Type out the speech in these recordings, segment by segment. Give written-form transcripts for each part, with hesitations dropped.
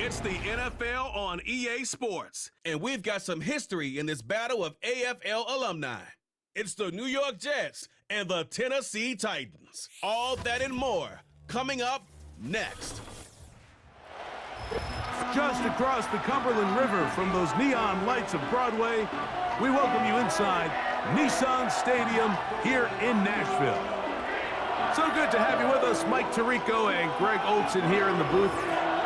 It's the NFL on EA Sports, and we've got some history in this battle of AFL alumni. It's the New York Jets and the Tennessee Titans. All that and more coming up next. Just across the Cumberland River from those neon lights of Broadway, we welcome you inside Nissan Stadium here in Nashville. So good to have you with us, Mike Tirico and Greg Olson here in the booth.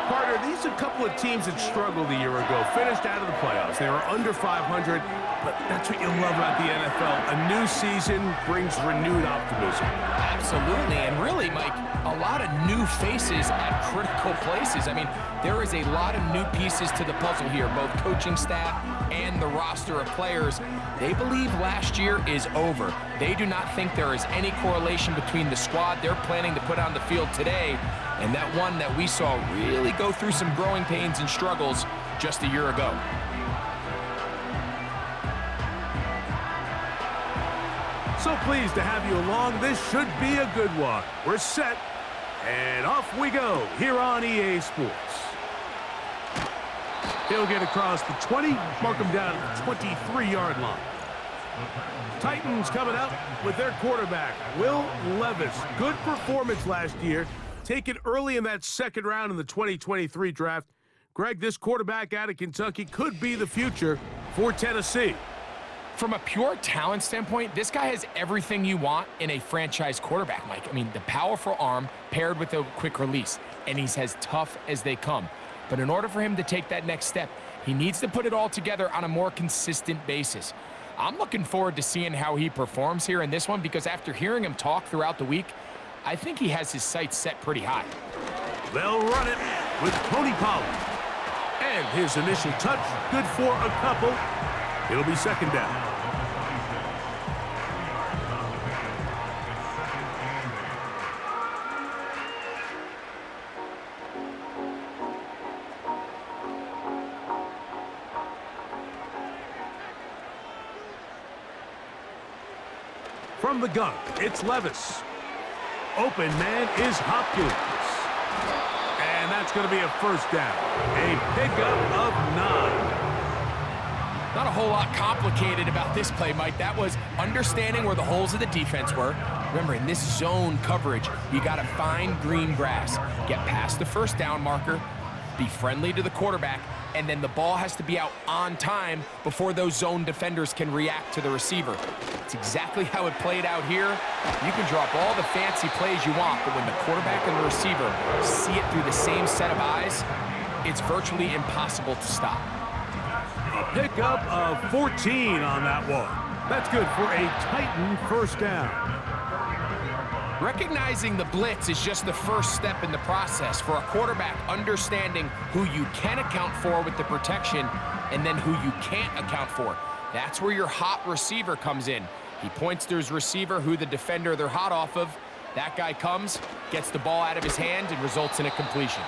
Carter, these are a couple of teams that struggled a year ago, finished out of the playoffs. They were under 500, but that's what you love about the NFL. A new season brings renewed optimism. Absolutely, and really, Mike, a lot of new faces at critical places. I mean, there is a lot of new pieces to the puzzle here, both coaching staff and the roster of players. They believe last year is over. They do not think there is any correlation between the squad they're planning to put on the field today and that one that we saw really go through some growing pains and struggles just a year ago. So pleased to have you along. This should be a good one. We're set, and off we go here on EA Sports. He'll get across the 20, mark him down at the 23-yard line. Titans coming out with their quarterback, Will Levis. Good performance last year. Taken early in that second round in the 2023 draft. Greg, this quarterback out of Kentucky could be the future for Tennessee. From a pure talent standpoint, this guy has everything you want in a franchise quarterback, Mike. I mean, the powerful arm paired with a quick release, and he's as tough as they come. But in order for him to take that next step, he needs to put it all together on a more consistent basis. I'm looking forward to seeing how he performs here in this one, because after hearing him talk throughout the week, I think he has his sights set pretty high. They'll run it with Tony Pollard. And his initial touch, good for a couple. It'll be second down. From the gun, it's Levis. Open man is Hopkins. And that's going to be a first down. A pickup of 9. Not a whole lot complicated about this play, Mike. That was understanding where the holes of the defense were. Remember, in this zone coverage, you got to find green grass. Get past the first down marker, be friendly to the quarterback, and then the ball has to be out on time before those zone defenders can react to the receiver. It's exactly how it played out here. You can drop all the fancy plays you want, but when the quarterback and the receiver see it through the same set of eyes, it's virtually impossible to stop. A pickup of 14 on that one. That's good for a Titan first down. Recognizing the blitz is just the first step in the process for a quarterback, understanding who you can account for with the protection and then who you can't account for. That's where your hot receiver comes in. He points to his receiver, who the defender they're hot off of. That guy comes, gets the ball out of his hand, and results in a completion.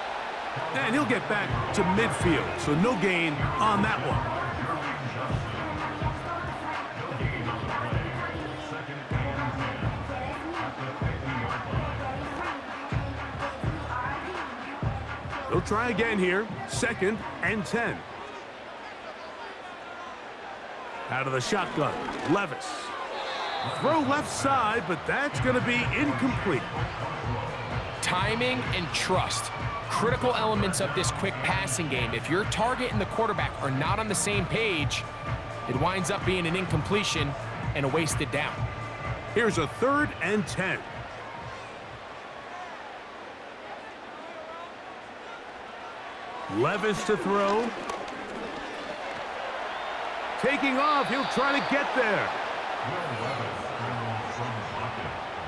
And he'll get back to midfield, so no gain on that one. They'll try again here, 2nd and 10. Out of the shotgun, Levis. Throw left side, but that's going to be incomplete. Timing and trust, critical elements of this quick passing game. If your target and the quarterback are not on the same page, it winds up being an incompletion and a wasted down. Here's a 3rd and 10. Levis to throw. Taking off, he'll try to get there.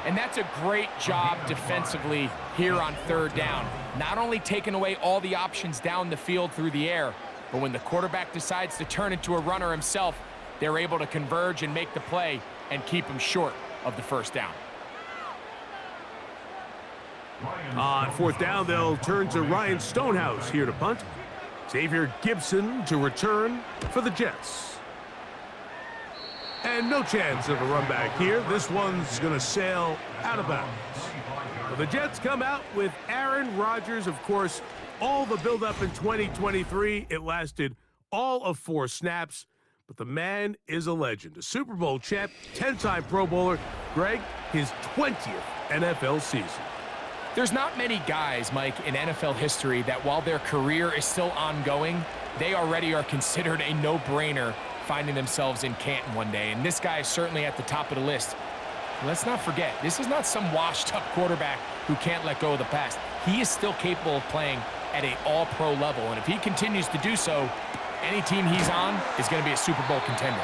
And that's a great job defensively here on 3rd down. Not only taking away all the options down the field through the air, but when the quarterback decides to turn into a runner himself, they're able to converge and make the play and keep him short of the first down. On 4th down, they'll turn to Ryan Stonehouse here to punt. Xavier Gibson to return for the Jets. And no chance of a run back here. This one's going to sail out of bounds. The The Jets come out with Aaron Rodgers. Of course, all the buildup in 2023, it lasted all of 4 snaps. But the man is a legend. A Super Bowl champ, 10-time Pro Bowler. Greg, his 20th NFL season. There's not many guys, Mike, in NFL history that while their career is still ongoing, they already are considered a no-brainer finding themselves in Canton one day. And this guy is certainly at the top of the list. Let's not forget, this is not some washed-up quarterback who can't let go of the past. He is still capable of playing at an all-pro level. And if he continues to do so, any team he's on is going to be a Super Bowl contender.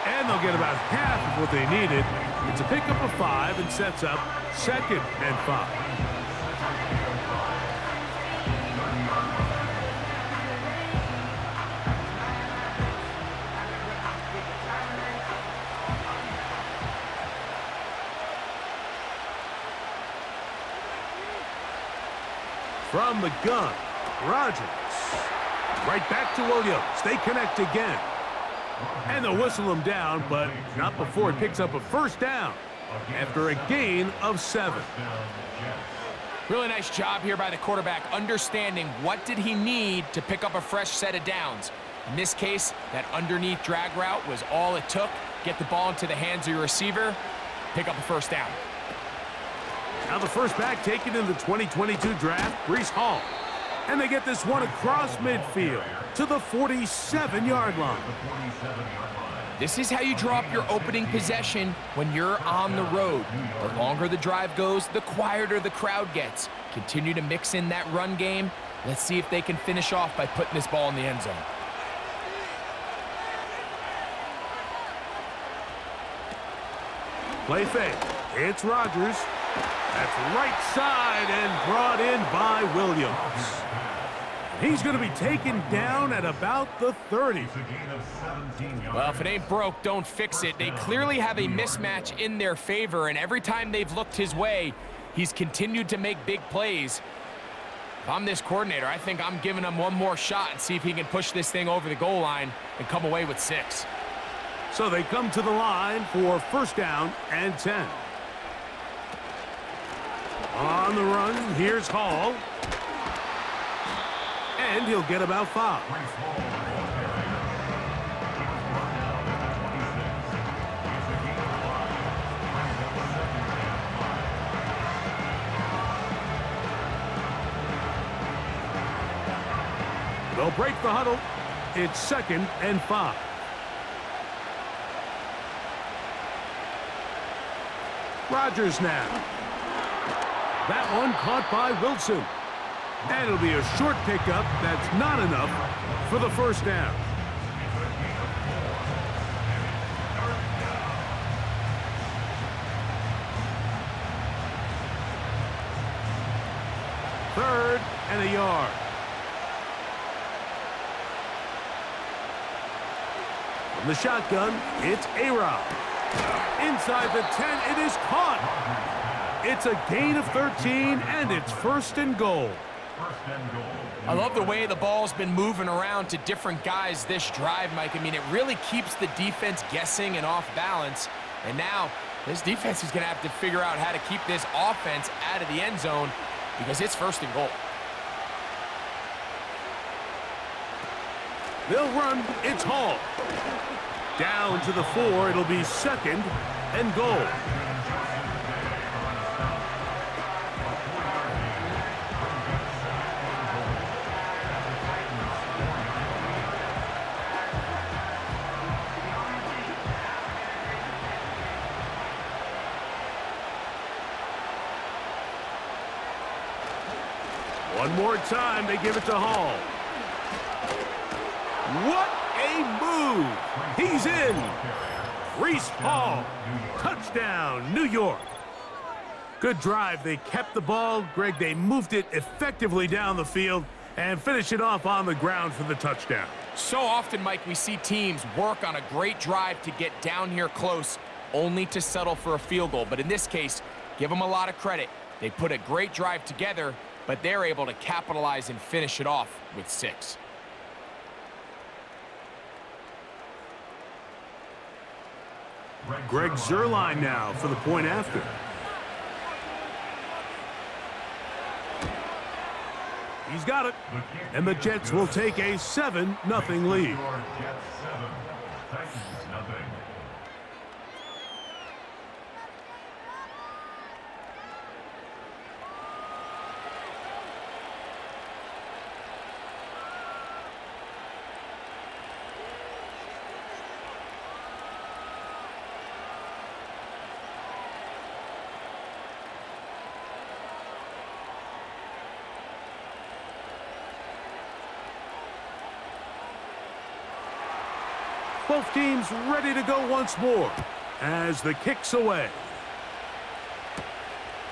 And they'll get about half of what they needed. It's a pickup of 5 and sets up 2nd and 5. From the gun, Rodgers. Right back to Williams. They connect again. And they'll whistle him down, but not before he picks up a 1st down after a gain of 7. Really nice job here by the quarterback, understanding what did he need to pick up a fresh set of downs. In this case, that underneath drag route was all it took. Get the ball into the hands of your receiver, pick up a 1st down. Now the first back taken in the 2022 draft, Breece Hall. And they get this one across midfield to the 47-yard line. This is how you draw up your opening possession when you're on the road. The longer the drive goes, the quieter the crowd gets. Continue to mix in that run game. Let's see if they can finish off by putting this ball in the end zone. Play fake. It's Rodgers. That's right side and brought in by Williams. He's going to be taken down at about the 30. Well, if it ain't broke, don't fix it. They clearly have a mismatch in their favor, and every time they've looked his way, he's continued to make big plays. If I'm this coordinator, I think I'm giving him one more shot and see if he can push this thing over the goal line and come away with 6. So they come to the line for 1st down and 10. On the run, here's Hall. And he'll get about 5. They'll break the huddle. It's 2nd and 5. Rodgers now. That one caught by Wilson. And it'll be a short pickup that's not enough for the 1st down. Third and a yard. From the shotgun, it's A-Rod. Inside the 10, it is caught. It's a gain of 13, and it's 1st and goal. I love the way the ball's been moving around to different guys this drive, Mike. I mean, it really keeps the defense guessing and off balance. And now this defense is going to have to figure out how to keep this offense out of the end zone because it's 1st and goal. They'll run. It's Hall. Down to the 4. It'll be 2nd and goal. One more time, they give it to Hall. What a move! He's in! Breece Hall, touchdown, New York. Good drive. They kept the ball. Greg, they moved it effectively down the field and finished it off on the ground for the touchdown. So often, Mike, we see teams work on a great drive to get down here close, only to settle for a field goal. But in this case, give them a lot of credit. They put a great drive together, but they're able to capitalize and finish it off with 6. Greg Zuerlein now for the point after. He's got it. And the Jets will take a 7-0 lead. Both teams ready to go once more as the kick's away.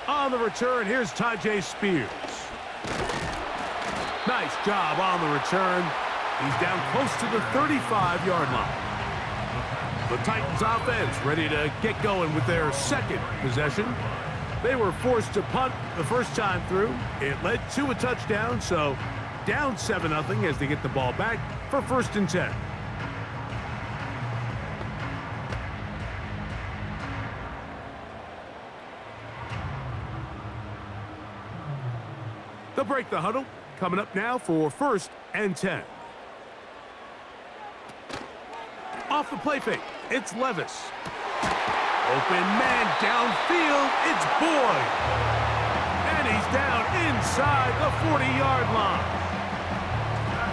On the return, here's Tajay Spears. Nice job on the return. He's down close to the 35-yard line. The Titans offense ready to get going with their second possession. They were forced to punt the first time through. It led to a touchdown, so down 7-0 as they get the ball back for 1st and 10. They'll break the huddle. Coming up now for 1st and 10. Off the play fake, it's Levis. Open man downfield, it's Boyd. And he's down inside the 40-yard line.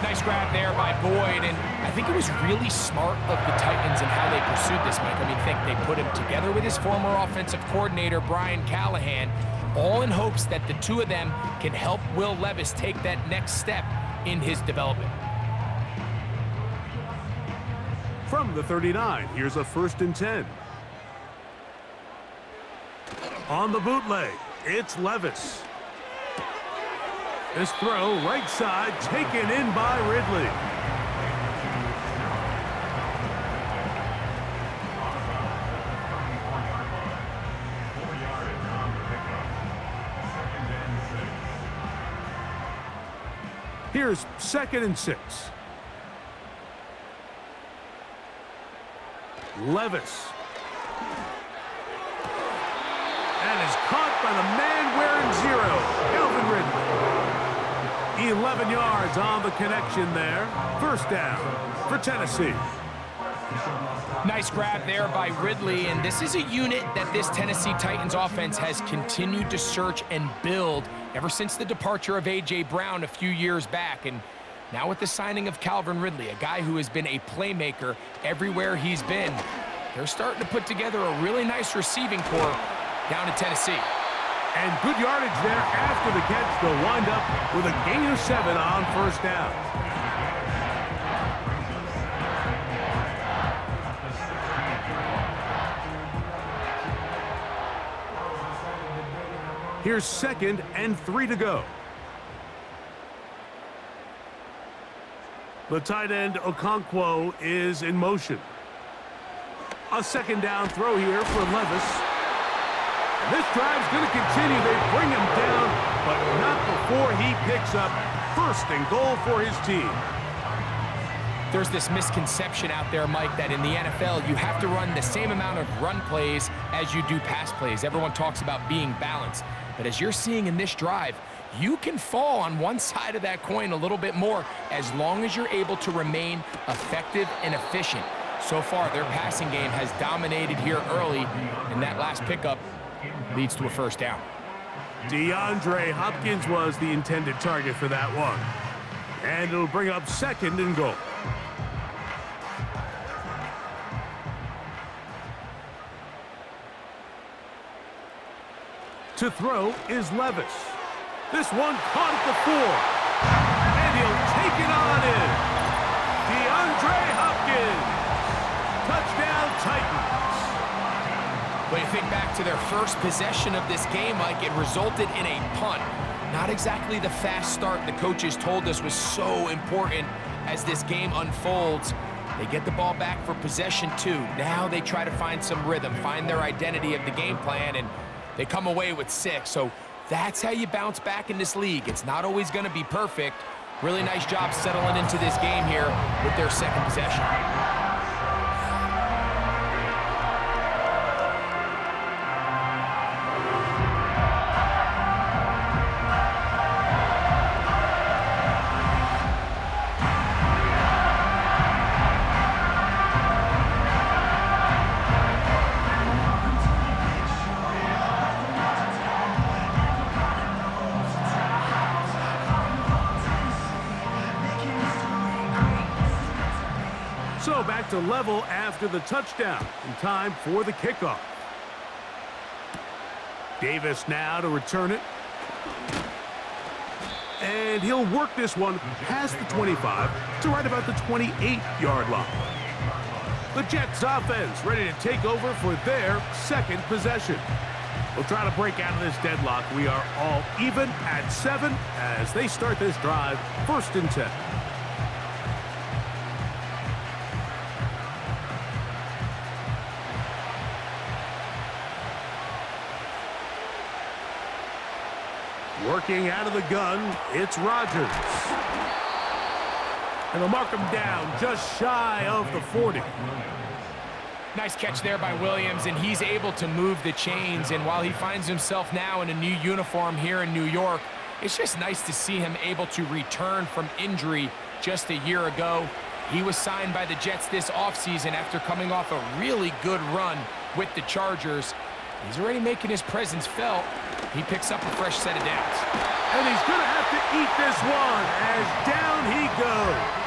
Nice grab there by Boyd, and I think it was really smart of the Titans and how they pursued this, Mike. I mean, they put him together with his former offensive coordinator, Brian Callahan, all in hopes that the two of them can help Will Levis take that next step in his development. From the 39, here's a 1st and 10. On the bootleg, it's Levis. This throw right side taken in by Ridley. Here's 2nd and 6. Levis. And is caught by the man wearing 0, Calvin Ridley. 11 yards on the connection there. 1st down for Tennessee. Nice grab there by Ridley, and this is a unit that this Tennessee Titans offense has continued to search and build ever since the departure of A.J. Brown a few years back. And now with the signing of Calvin Ridley, a guy who has been a playmaker everywhere he's been, they're starting to put together a really nice receiving corps down in Tennessee. And good yardage there after the catch. They'll wind up with a gain of 7 on 1st down. Here's 2nd and 3 to go. The tight end Okonkwo is in motion. A 2nd down throw here for Levis. And this drive's going to continue. They bring him down, but not before he picks up 1st and goal for his team. There's this misconception out there, Mike, that in the NFL you have to run the same amount of run plays as you do pass plays. Everyone talks about being balanced. But as you're seeing in this drive, you can fall on one side of that coin a little bit more as long as you're able to remain effective and efficient. So far, their passing game has dominated here early, and that last pickup leads to a 1st down. DeAndre Hopkins was the intended target for that one. And it'll bring up 2nd and goal. To throw is Levis. This one caught at the 4. And he'll take it on in. DeAndre Hopkins. Touchdown Titans. When you think back to their first possession of this game, Mike, it resulted in a punt. Not exactly the fast start the coaches told us was so important as this game unfolds. They get the ball back for possession 2. Now they try to find some rhythm, find their identity of the game plan, and they come away with 6. So that's how you bounce back in this league. It's not always going to be perfect. Really nice job settling into this game here with their 2nd possession. back to level after the touchdown. In time for the kickoff. Davis now to return it. And he'll work this one past the 25 to right about the 28-yard line. The Jets offense ready to take over for their second possession. We'll try to break out of this deadlock. We are all even at 7 as they start this drive, 1st and 10. Working out of the gun, it's Rodgers. And they'll mark him down just shy of the 40. Nice catch there by Williams, and he's able to move the chains. And while he finds himself now in a new uniform here in New York, it's just nice to see him able to return from injury just a year ago. He was signed by the Jets this offseason after coming off a really good run with the Chargers. He's already making his presence felt. He picks up a fresh set of downs. And he's going to have to eat this one as down he goes.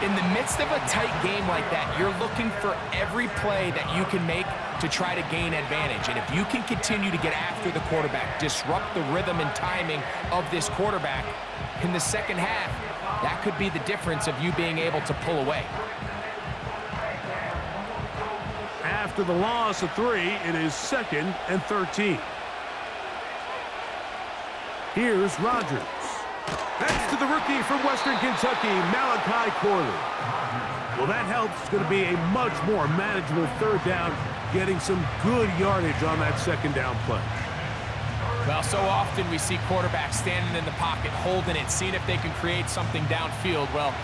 In the midst of a tight game like that, you're looking for every play that you can make to try to gain advantage. And if you can continue to get after the quarterback, disrupt the rhythm and timing of this quarterback in the second half, that could be the difference of you being able to pull away. After the loss of 3, it is 2nd and 13. Here's Rodgers. That's to the rookie from Western Kentucky, Malachi Corley. Well, that helps. It's going to be a much more manageable 3rd down, getting some good yardage on that 2nd down play. Well, so often we see quarterbacks standing in the pocket, holding it, seeing if they can create something downfield. Well,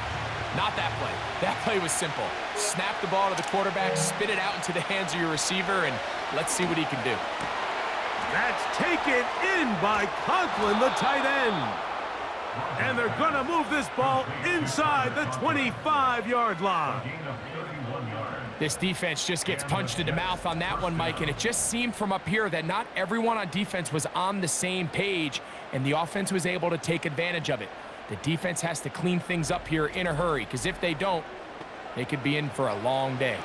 not that play. That play was simple. Snap the ball to the quarterback, spit it out into the hands of your receiver, and let's see what he can do. That's taken in by Conklin, the tight end. And they're going to move this ball inside the 25-yard line. This defense just gets punched in the mouth on that one, Mike, and it just seemed from up here that not everyone on defense was on the same page, and the offense was able to take advantage of it. The defense has to clean things up here in a hurry, because if they don't, they could be in for a long day.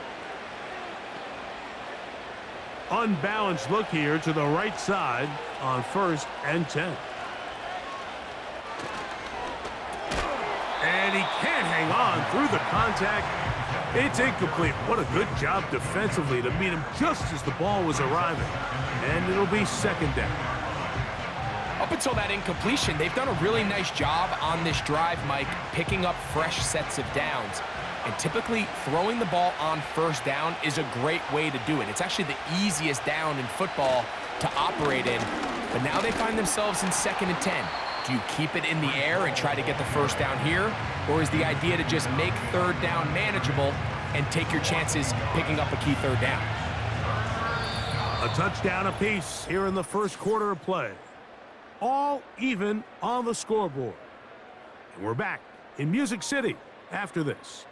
Unbalanced look here to the right side on 1st and 10. And he can't hang on through the contact. It's incomplete. What a good job defensively to meet him just as the ball was arriving. And it'll be 2nd down. Up until that incompletion, they've done a really nice job on this drive, Mike, picking up fresh sets of downs. And typically, throwing the ball on 1st down is a great way to do it. It's actually the easiest down in football to operate in. But now they find themselves in 2nd and 10. Do you keep it in the air and try to get the 1st down here? Or is the idea to just make 3rd down manageable and take your chances picking up a key 3rd down? A touchdown apiece here in the 1st quarter of play. All even on the scoreboard. And we're back in Music City after this.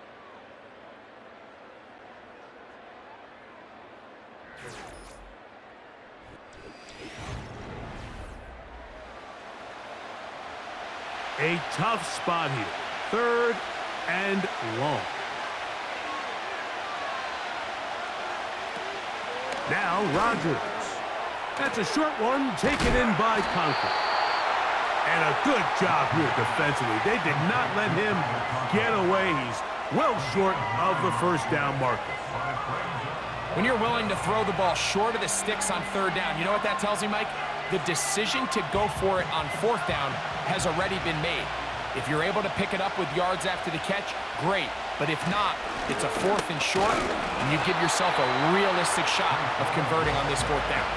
A tough spot here. 3rd and long. Now Rodgers. That's a short one taken in by Conklin. And a good job here defensively. They did not let him get away. He's well short of the 1st down marker. When you're willing to throw the ball short of the sticks on 3rd down, you know what that tells me, Mike? The decision to go for it on 4th down has already been made. If you're able to pick it up with yards after the catch, great. But if not, it's a 4th and short, and you give yourself a realistic shot of converting on this 4th down.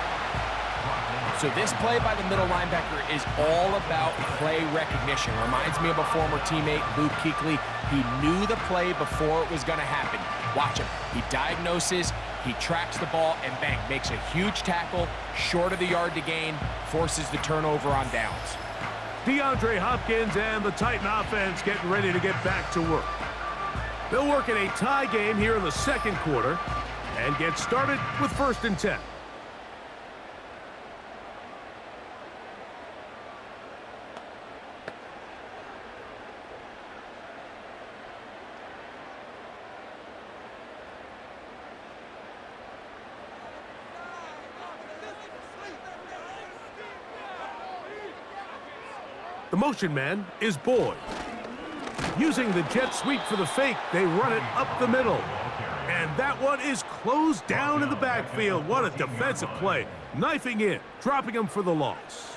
So this play by the middle linebacker is all about play recognition. Reminds me of a former teammate, Luke Kuechly. He knew the play before it was going to happen. Watch him. He diagnoses, he tracks the ball, and bang, makes a huge tackle, short of the yard to gain, forces the turnover on downs. DeAndre Hopkins and the Titan offense getting ready to get back to work. They'll work in a tie game here in the 2nd quarter and get started with 1st and 10. The motion man is Boyd. Using the jet sweep for the fake, they run it up the middle. And that one is closed down in the backfield. What a defensive play. Knifing in, dropping him for the loss.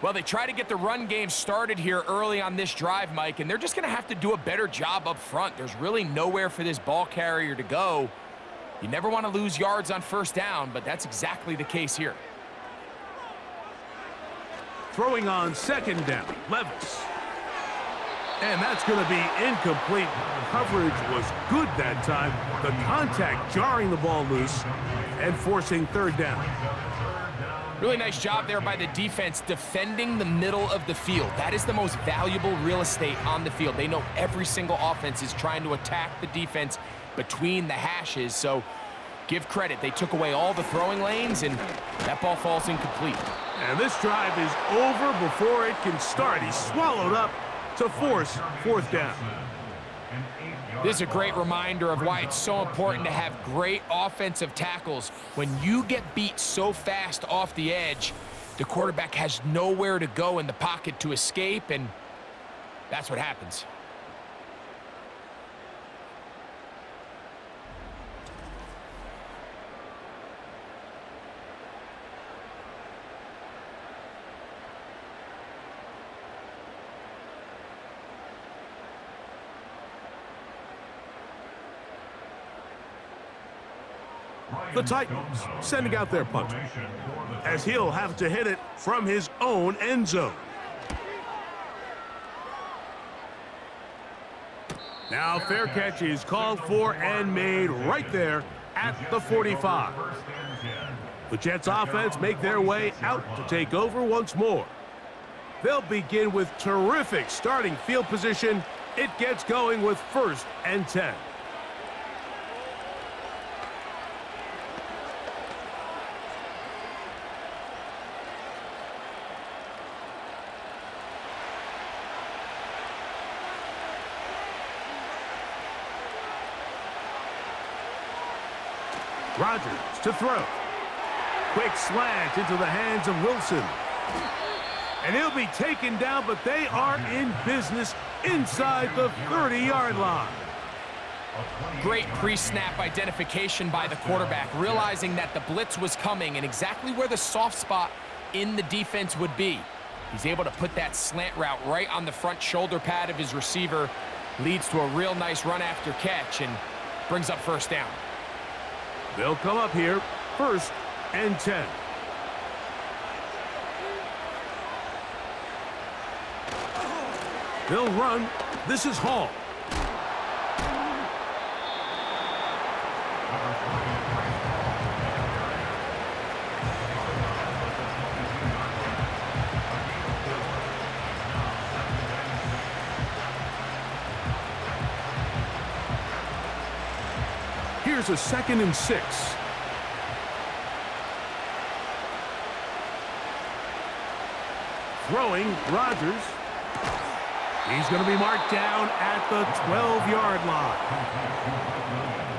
Well, they try to get the run game started here early on this drive, Mike, and they're just going to have to do a better job up front. There's really nowhere for this ball carrier to go. You never want to lose yards on first down, but that's exactly the case here. Throwing on second down, Levis. And that's going to be incomplete. Coverage was good that time. The contact jarring the ball loose and forcing third down. Really nice job there by the defense defending the middle of the field. That is the most valuable real estate on the field. They know every single offense is trying to attack the defense between the hashes, so give credit. They took away all the throwing lanes, and that ball falls incomplete. And this drive is over before it can start. He's swallowed up to force fourth down. This is a great reminder of why it's so important to have great offensive tackles. When you get beat so fast off the edge, the quarterback has nowhere to go in the pocket to escape, and that's what happens. The Titans sending out their punter, as he'll have to hit it from his own end zone. Now fair catch is called for and made right there at the 45. The Jets offense make their way out to take over once more. They'll begin with terrific starting field position. It gets going with 1st and 10. Rodgers to throw. Quick slant into the hands of Wilson. And he'll be taken down, but they are in business inside the 30-yard line. Great pre-snap identification by the quarterback, realizing that the blitz was coming and exactly where the soft spot in the defense would be. He's able to put that slant route right on the front shoulder pad of his receiver, leads to a real nice run after catch, and brings up first down. They'll come up here, 1st and 10. They'll run. This is Hall. Here's a 2nd and 6. Throwing, Rodgers. He's going to be marked down at the 12-yard line.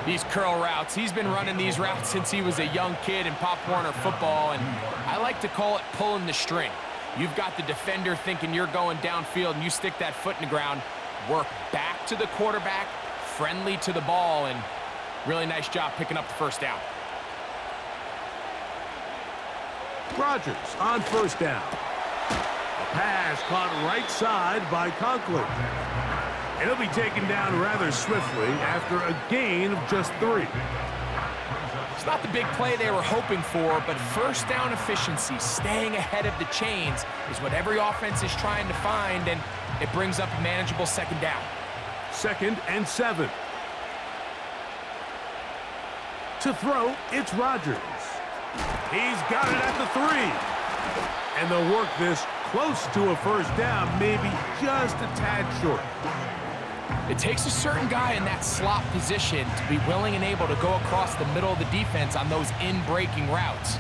These curl routes, he's been running these routes since he was a young kid in Pop Warner football, and I like to call it pulling the string. You've got the defender thinking you're going downfield, and you stick that foot in the ground, work back to the quarterback, friendly to the ball, and really nice job picking up the first down. Rodgers on 1st down. A pass caught right side by Conklin. And he'll be taken down rather swiftly after a gain of just 3. It's not the big play they were hoping for, but first down efficiency, staying ahead of the chains, is what every offense is trying to find, and it brings up a manageable 2nd down. 2nd and 7. To throw, it's Rodgers. He's got it at the 3. And they'll work this close to a first down, maybe just a tad short. It takes a certain guy in that slot position to be willing and able to go across the middle of the defense on those in-breaking routes.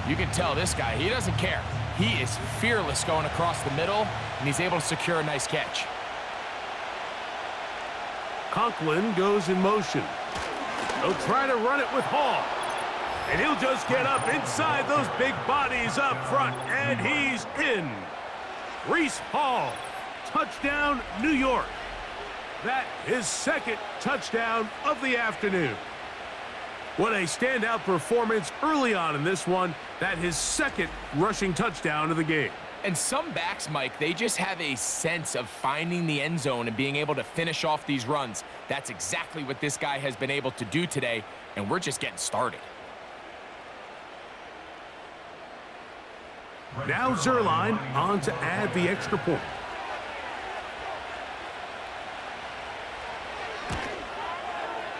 You can tell this guy, he doesn't care. He is fearless going across the middle, and he's able to secure a nice catch. Conklin goes in motion. They'll try to run it with Hall. And he'll just get up inside those big bodies up front, and he's in. Breece Hall. Touchdown, New York. That is second touchdown of the afternoon. What a standout performance early on in this one. That his second rushing touchdown of the game. And some backs, Mike, they just have a sense of finding the end zone and being able to finish off these runs. That's exactly what this guy has been able to do today, and we're just getting started. Now Zerline on to add the extra point.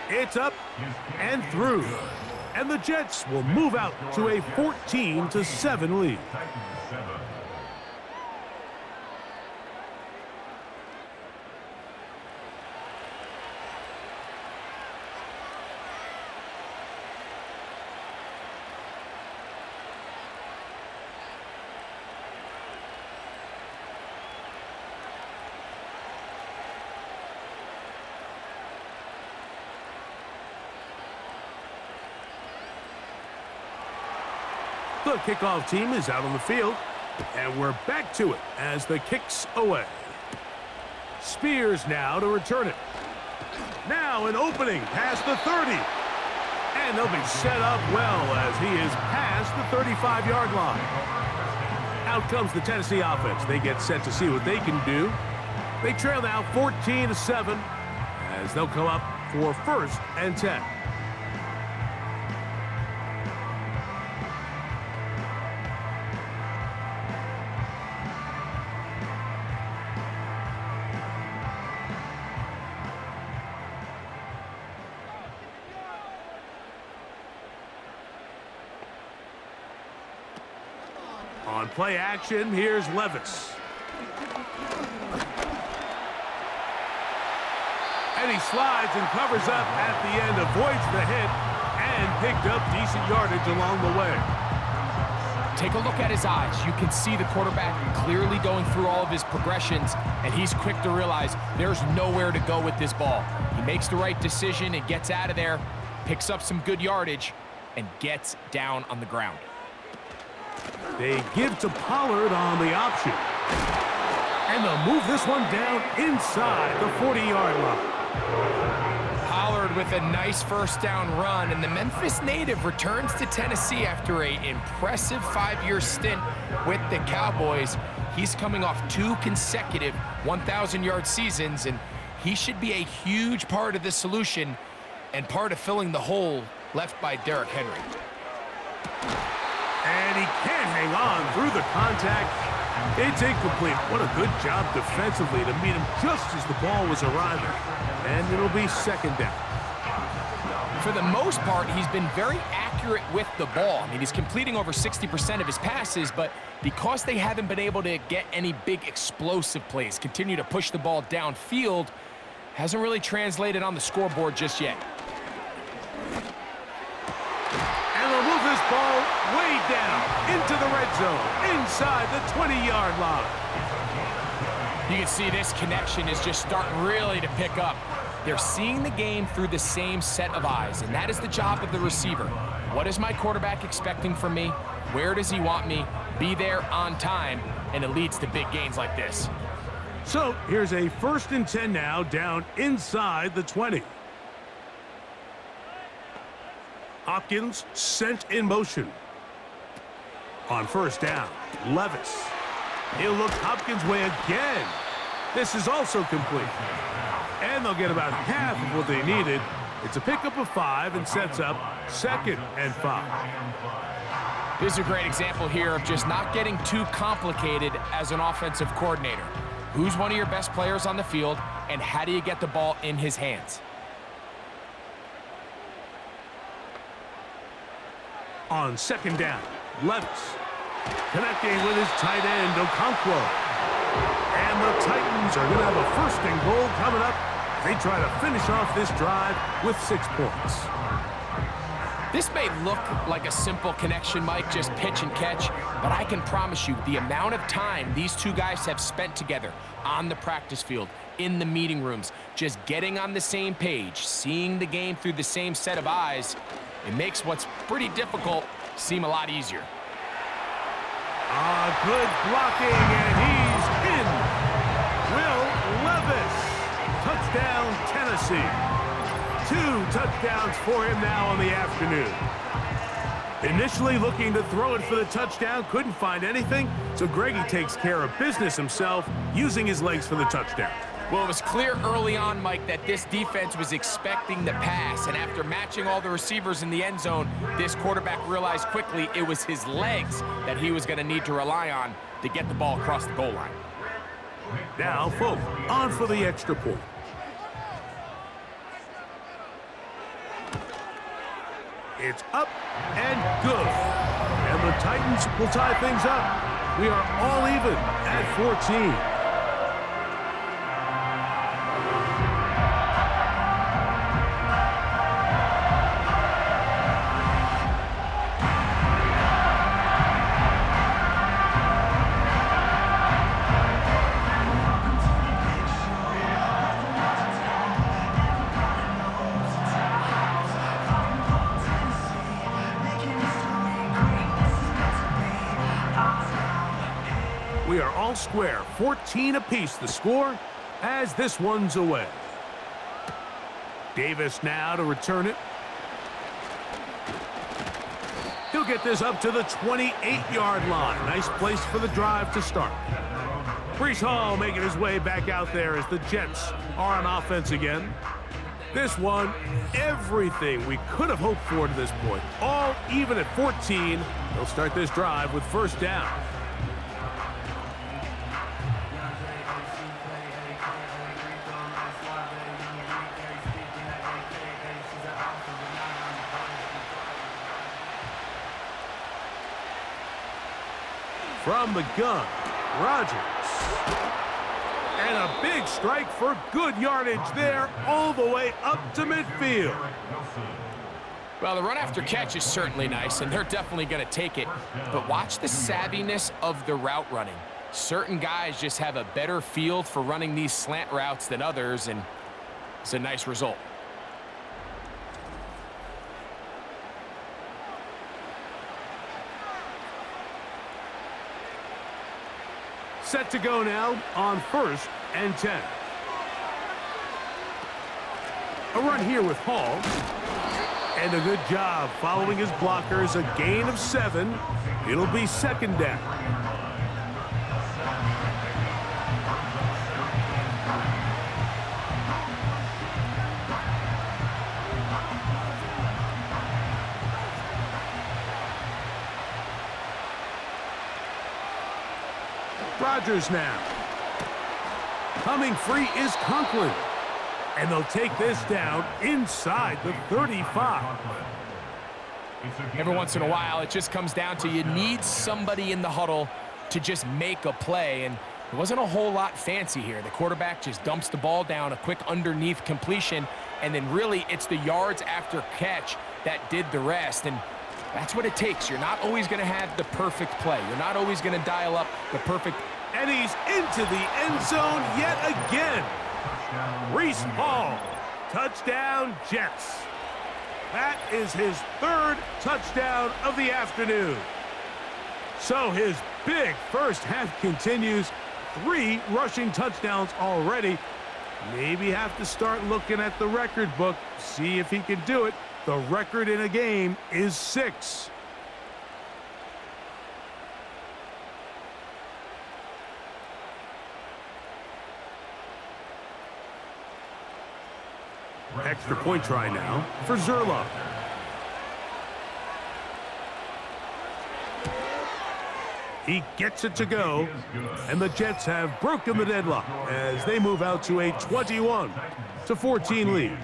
It's up and through. And the Jets will move out to a 14-7 lead. The kickoff team is out on the field, and we're back to it as the kick's away. Spears now to return it. Now an opening past the 30. And they'll be set up well as he is past the 35-yard line. Out comes the Tennessee offense. They get set to see what they can do. They trail now 14-7 as they'll come up for 1st and 10. On play action, here's Levis. And he slides and covers up at the end, avoids the hit, and picked up decent yardage along the way. Take a look at his eyes. You can see the quarterback clearly going through all of his progressions, and he's quick to realize there's nowhere to go with this ball. He makes the right decision and gets out of there, picks up some good yardage, and gets down on the ground. They give to Pollard on the option. And they'll move this one down inside the 40-yard line. Pollard with a nice first down run, and the Memphis native returns to Tennessee after an impressive 5-year stint with the Cowboys. He's coming off 2 consecutive 1,000-yard seasons, and he should be a huge part of the solution and part of filling the hole left by Derrick Henry. And he can't hang on through the contact. It's incomplete. What a good job defensively to meet him just as the ball was arriving. And it'll be 2nd down. For the most part, he's been very accurate with the ball. I mean, he's completing over 60% of his passes, but because they haven't been able to get any big explosive plays, continue to push the ball downfield, hasn't really translated on the scoreboard just yet. And they'll move this ball way down into the red zone, inside the 20-yard line. You can see this connection is just starting really to pick up. They're seeing the game through the same set of eyes, and that is the job of the receiver. What is my quarterback expecting from me? Where does he want me? Be there on time, and it leads to big gains like this. So here's a 1st and 10 now, down inside the 20. Hopkins sent in motion. On 1st down, Levis. He'll look Hopkins' way again. This is also complete. And they'll get about half of what they needed. It's a pickup of 5 and sets up 2nd and 5. This is a great example here of just not getting too complicated as an offensive coordinator. Who's one of your best players on the field, and how do you get the ball in his hands? On 2nd down, Levis connecting with his tight end, Okonkwo. And the Titans are going to have a 1st and goal coming up. They try to finish off this drive with 6 points. This may look like a simple connection, Mike, just pitch and catch, but I can promise you the amount of time these two guys have spent together on the practice field, in the meeting rooms, just getting on the same page, seeing the game through the same set of eyes, it makes what's pretty difficult seem a lot easier. Good blocking, and he's Tennessee. 2 touchdowns for him now on the afternoon. Initially looking to throw it for the touchdown, couldn't find anything, so Greggy takes care of business himself, using his legs for the touchdown. Well, it was clear early on, Mike, that this defense was expecting the pass, and after matching all the receivers in the end zone, this quarterback realized quickly it was his legs that he was going to need to rely on to get the ball across the goal line. Now, Folk on for the extra point. It's up and good. And the Titans will tie things up. We are all even at 14. We are all square, 14 apiece the score as this one's away. Davis now to return it. He'll get this up to the 28-yard line. Nice place for the drive to start. Breece Hall making his way back out there as the Jets are on offense again. This one, everything we could have hoped for to this point. All even at 14. They'll start this drive with first down. From the gun, Rodgers. And a big strike for good yardage there all the way up to midfield. Well, the run after catch is certainly nice, and they're definitely going to take it. But watch the savviness of the route running. Certain guys just have a better feel for running these slant routes than others, and it's a nice result. Set to go now on 1st and 10. A run here with Hall. And a good job following his blockers. A gain of 7. It'll be second down. Rodgers now. Coming free is Conklin. And they'll take this down inside the 35. Every once in a while, it just comes down to you need somebody in the huddle to just make a play. And it wasn't a whole lot fancy here. The quarterback just dumps the ball down, a quick underneath completion, and then really it's the yards after catch that did the rest. And that's what it takes. You're not always going to have the perfect play. You're not always going to dial up the perfect. And he's into the end zone yet again. Breece Hall, touchdown Jets. That is his 3rd touchdown of the afternoon. So his big first half continues. 3 rushing touchdowns already. Maybe have to start looking at the record book, see if he can do it. The record in a game is 6. Extra point try now for Zerlo. He gets it to go, and the Jets have broken the deadlock as they move out to a 21-14 lead.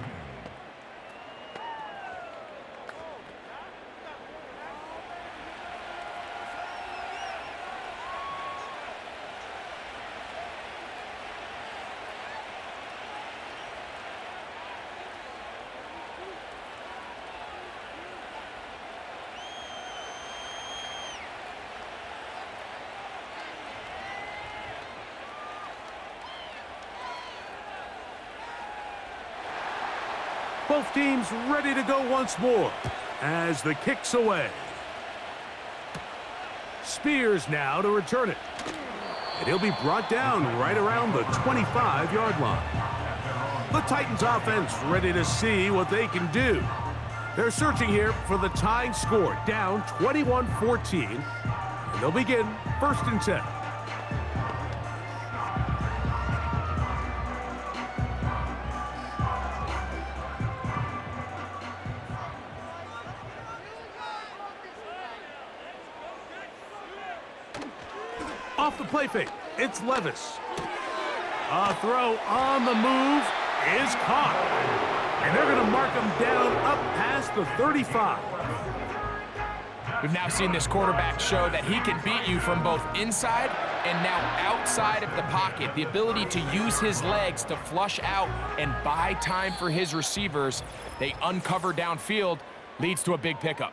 Both teams ready to go once more as the kick's away. Spears now to return it. And he'll be brought down right around the 25-yard line. The Titans offense ready to see what they can do. They're searching here for the tying score, down 21-14. And they'll begin 1st and 10. Off the play fake, it's Levis. A throw on the move is caught. And they're going to mark him down up past the 35. We've now seen this quarterback show that he can beat you from both inside and now outside of the pocket. The ability to use his legs to flush out and buy time for his receivers. They uncover downfield, leads to a big pickup.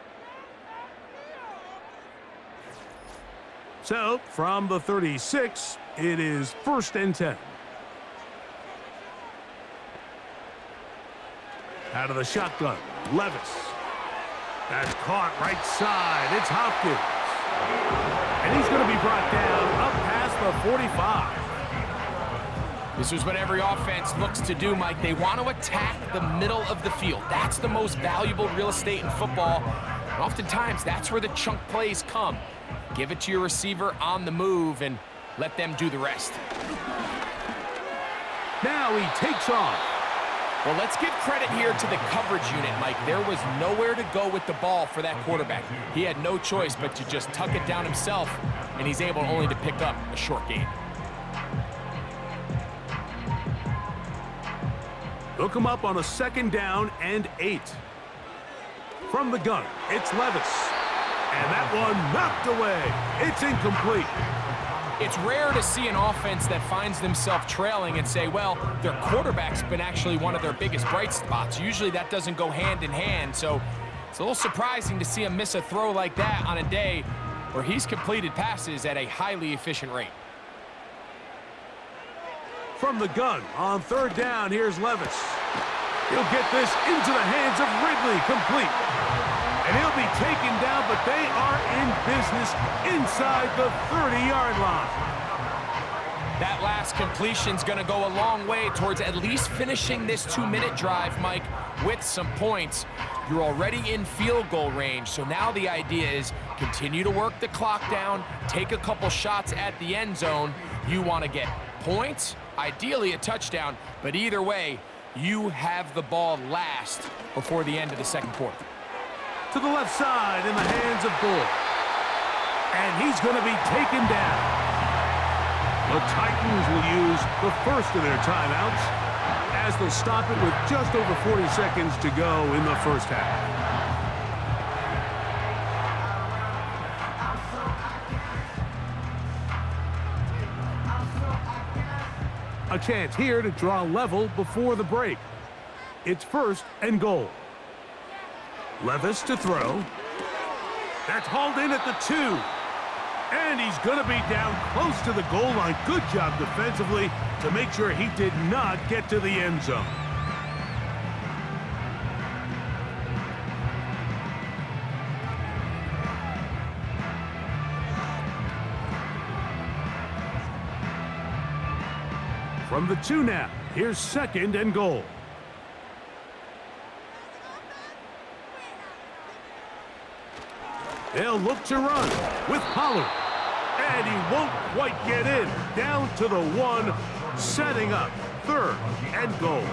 So, from the 36, it is 1st and 10. Out of the shotgun, Levis. That's caught right side. It's Hopkins. And he's going to be brought down up past the 45. This is what every offense looks to do, Mike. They want to attack the middle of the field. That's the most valuable real estate in football. And oftentimes, that's where the chunk plays come. Give it to your receiver on the move and let them do the rest. Now he takes off. Well, let's give credit here to the coverage unit, Mike. There was nowhere to go with the ball for that quarterback. He had no choice but to just tuck it down himself, and he's able only to pick up a short gain. Look him up on a 2nd down and 8. From the gun, it's Levis. And that one knocked away. It's incomplete. It's rare to see an offense that finds themselves trailing and say, well, their quarterback's been actually one of their biggest bright spots. Usually that doesn't go hand in hand, so it's a little surprising to see him miss a throw like that on a day where he's completed passes at a highly efficient rate. From the gun, on 3rd down, here's Levis. He'll get this into the hands of Ridley, complete. And he'll be taken down, but they are in business inside the 30-yard line. That last completion's going to go a long way towards at least finishing this 2-minute drive, Mike, with some points. You're already in field goal range, so now the idea is continue to work the clock down, take a couple shots at the end zone. You want to get points, ideally a touchdown, but either way, you have the ball last before the end of the 2nd quarter. To the left side in the hands of Bull. And he's going to be taken down. The Titans will use the first of their timeouts as they'll stop it with just over 40 seconds to go in the 1st half. A chance here to draw level before the break. It's 1st and goal. Levis to throw. That's hauled in at the 2. And he's going to be down close to the goal line. Good job defensively to make sure he did not get to the end zone. From the 2 now, here's 2nd and goal. They'll look to run with Pollard. And he won't quite get in. Down to the 1, setting up 3rd and goal.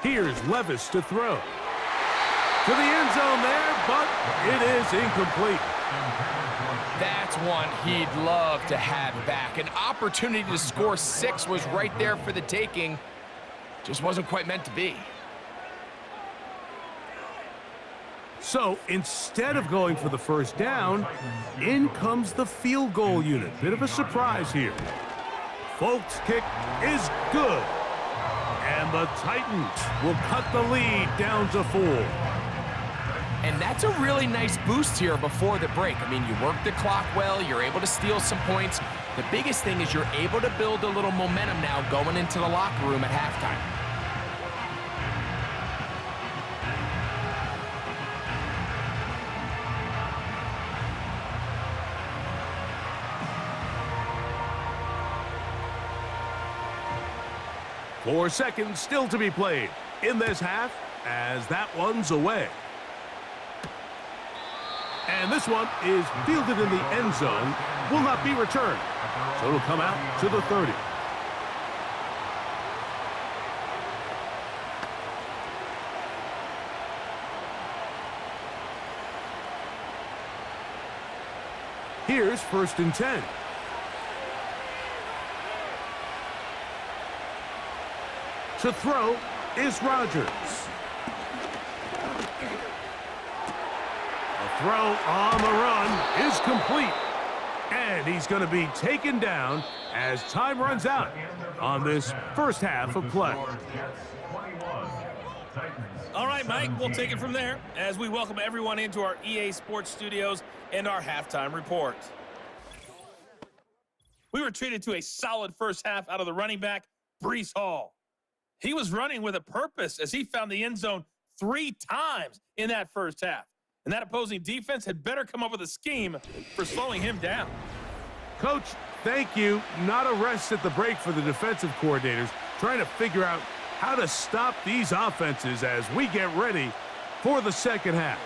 Here's Levis to throw. To the end zone there, but it is incomplete. That's one he'd love to have back. An opportunity to score 6 was right there for the taking. Just wasn't quite meant to be. So instead of going for the 1st down, in comes the field goal unit. Bit of a surprise here. Folks' kick is good. And the Titans will cut the lead down to 4. And that's a really nice boost here before the break. I mean, you work the clock well, you're able to steal some points. The biggest thing is you're able to build a little momentum now going into the locker room at halftime. 4 seconds still to be played in this half as that one's away. And this one is fielded in the end zone, will not be returned. So it'll come out to the 30. Here's 1st and 10. To throw is Rodgers. The throw on the run is complete. And he's going to be taken down as time runs out on this first half of play. All right, Mike, we'll take it from there as we welcome everyone into our EA Sports studios and our halftime report. We were treated to a solid first half out of the running back, Breece Hall. He was running with a purpose as he found the end zone 3 times in that first half. And that opposing defense had better come up with a scheme for slowing him down. Coach, thank you. Not a rest at the break for the defensive coordinators, trying to figure out how to stop these offenses as we get ready for the second half.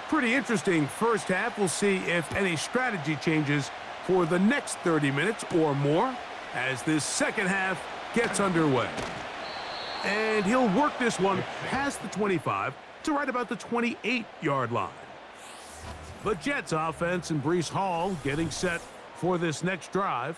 Pretty interesting first half. We'll see if any strategy changes for the next 30 minutes or more as this second half gets underway. And he'll work this one past the 25 to right about the 28-yard line. The Jets offense and Breece Hall getting set for this next drive.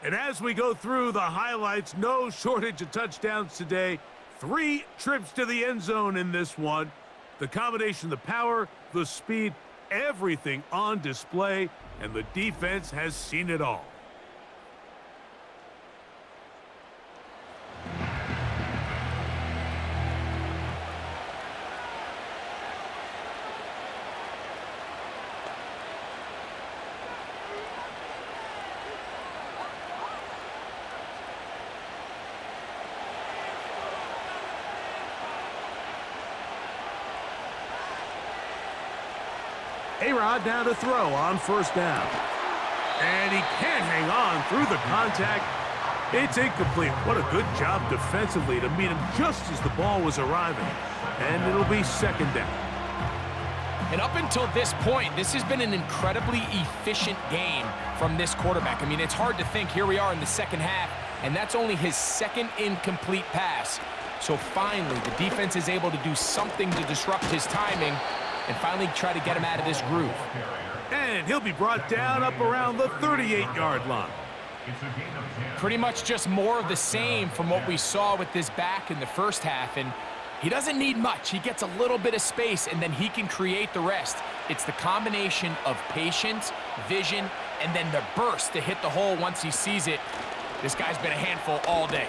And as we go through the highlights, no shortage of touchdowns today. 3 trips to the end zone in this one. The combination, the power, the speed, everything on display, and the defense has seen it all. A-Rod now to throw on first down. And he can't hang on through the contact. It's incomplete. What a good job defensively to meet him just as the ball was arriving. And it'll be second down. And up until this point, this has been an incredibly efficient game from this quarterback. I mean, it's hard to think. Here we are in the second half, and that's only his second incomplete pass. So finally, the defense is able to do something to disrupt his timing and finally try to get him out of this groove. And he'll be brought down up around the 38-yard line. Pretty much just more of the same from what we saw with this back in the first half, and he doesn't need much. He gets a little bit of space, and then he can create the rest. It's the combination of patience, vision, and then the burst to hit the hole once he sees it. This guy's been a handful all day.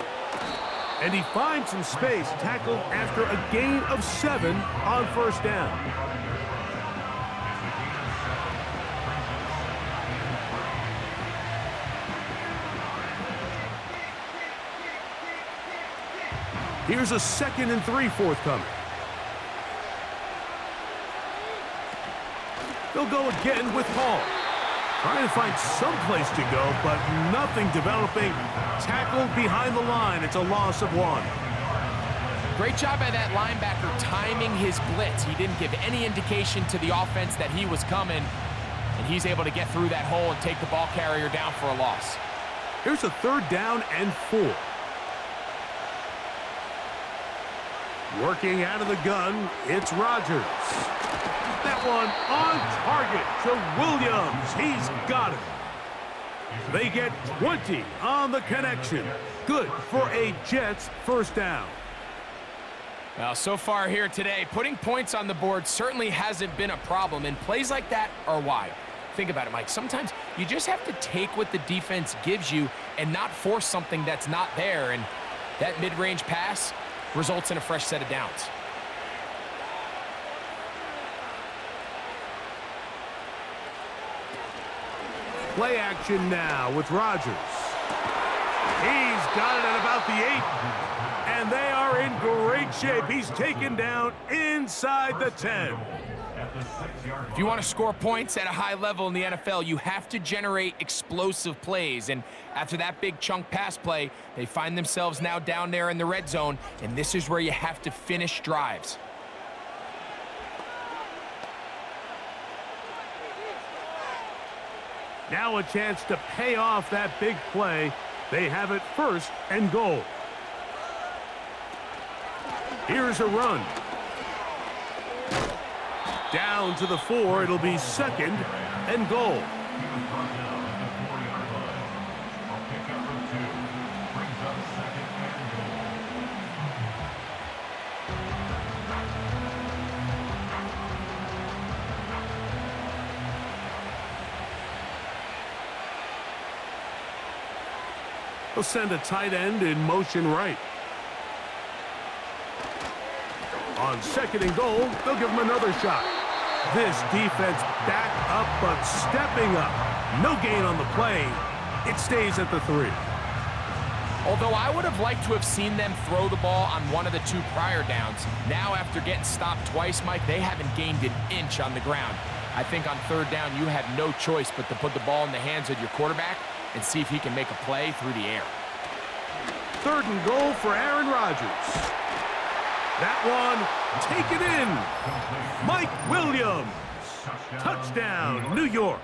And he finds some space, tackled after a gain of 7 on first down. Here's a 2nd and 3 forthcoming. They'll go again with Hall. Trying to find some place to go, but nothing developing. Tackled behind the line. It's a loss of 1. Great job by that linebacker timing his blitz. He didn't give any indication to the offense that he was coming, and he's able to get through that hole and take the ball carrier down for a loss. Here's a 3rd down and 4. Working out of the gun, it's Rodgers. That one on target to Williams. He's got it. They get 20 on the connection. Good for a Jets first down. Well, so far here today, putting points on the board certainly hasn't been a problem, and plays like that are why. Think about it, Mike. Sometimes you just have to take what the defense gives you and not force something that's not there, and that mid-range pass results in a fresh set of downs. Play action now with Rodgers. He's got it at about the 8, and they are are in great shape. He's taken down inside the 10. If you want to score points at a high level in the NFL, you have to generate explosive plays. And after that big chunk pass play, they find themselves now down there in the red zone, and this is where you have to finish drives. Now a chance to pay off that big play. They have it 1st and goal. Here's a run. Down to the 4. It'll be 2nd and goal. They'll send a tight end in motion right. On 2nd and goal, they'll give him another shot. This defense back up, but stepping up. No gain on the play. It stays at the 3. Although I would have liked to have seen them throw the ball on one of the 2 prior downs. Now, after getting stopped twice, Mike, they haven't gained an inch on the ground. I think on 3rd down, you have no choice but to put the ball in the hands of your quarterback and see if he can make a play through the air. 3rd and goal for Aaron Rodgers. That one, taken in. Mike Williams. Touchdown, New York.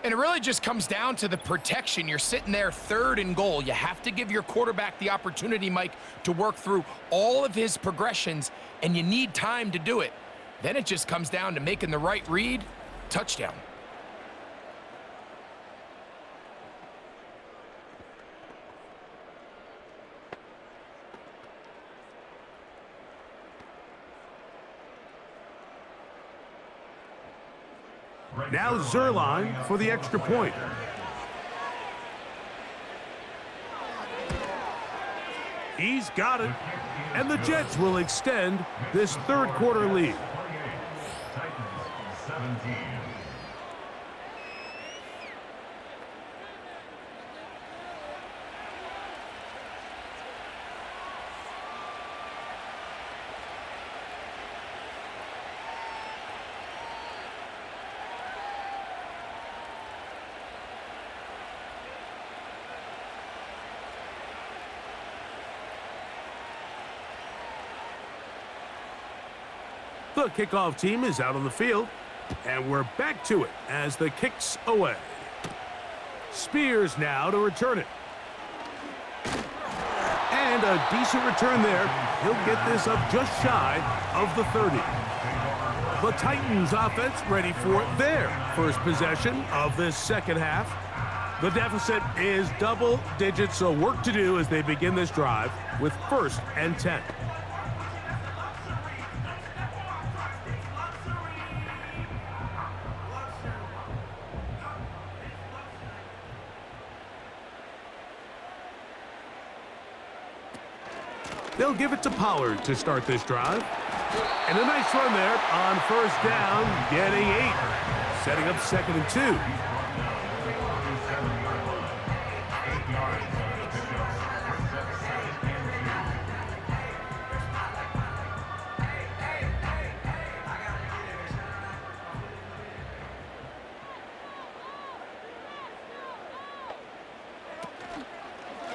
And it really just comes down to the protection. You're sitting there 3rd and goal. You have to give your quarterback the opportunity, Mike, to work through all of his progressions, and you need time to do it. Then it just comes down to making the right read. Touchdown. Now Zerline for the extra point. He's got it. And the Jets will extend this 3rd quarter lead. The kickoff team is out on the field, and we're back to it as the kick's away. Spears now to return it. And a decent return there. He'll get this up just shy of the 30. The Titans offense ready for their first possession of this 2nd half. The deficit is double digits, so work to do as they begin this drive with 1st and 10. They'll give it to Pollard to start this drive. And a nice run there on 1st down, getting 8. Setting up 2nd and 2.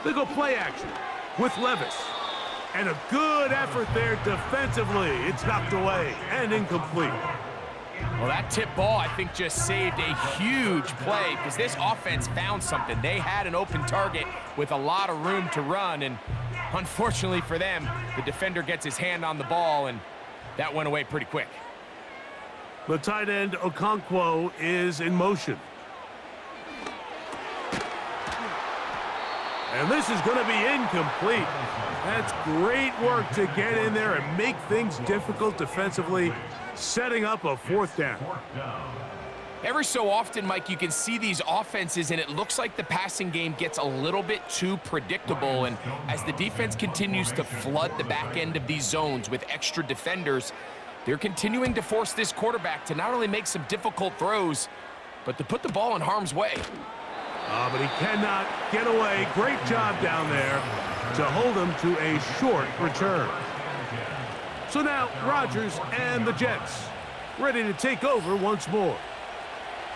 They go play action with Levis. And a good effort there defensively. It's knocked away and incomplete. Well, that tip ball, I think, just saved a huge play because this offense found something. They had an open target with a lot of room to run, and unfortunately for them, the defender gets his hand on the ball, and that went away pretty quick. The tight end, Okonkwo, is in motion. And this is going to be incomplete. That's great work to get in there and make things difficult defensively, setting up a 4th down. Every so often, Mike, you can see these offenses, and it looks like the passing game gets a little bit too predictable. And as the defense continues to flood the back end of these zones with extra defenders, they're continuing to force this quarterback to not only make some difficult throws, but to put the ball in harm's way. But he cannot get away. Great job down there. to hold them to a short return. So now Rodgers and the Jets ready to take over once more.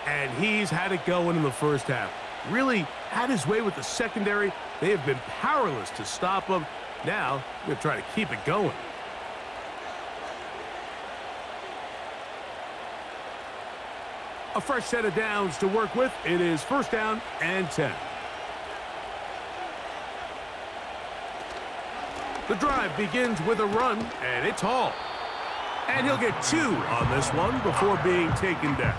And he's had it going in the first half. Really had his way with the secondary. They have been powerless to stop him. Now they're trying to keep it going. A fresh set of downs to work with. It is first down and 10. The drive begins with a run, and it's Hall. And he'll get 2 on this one before being taken down.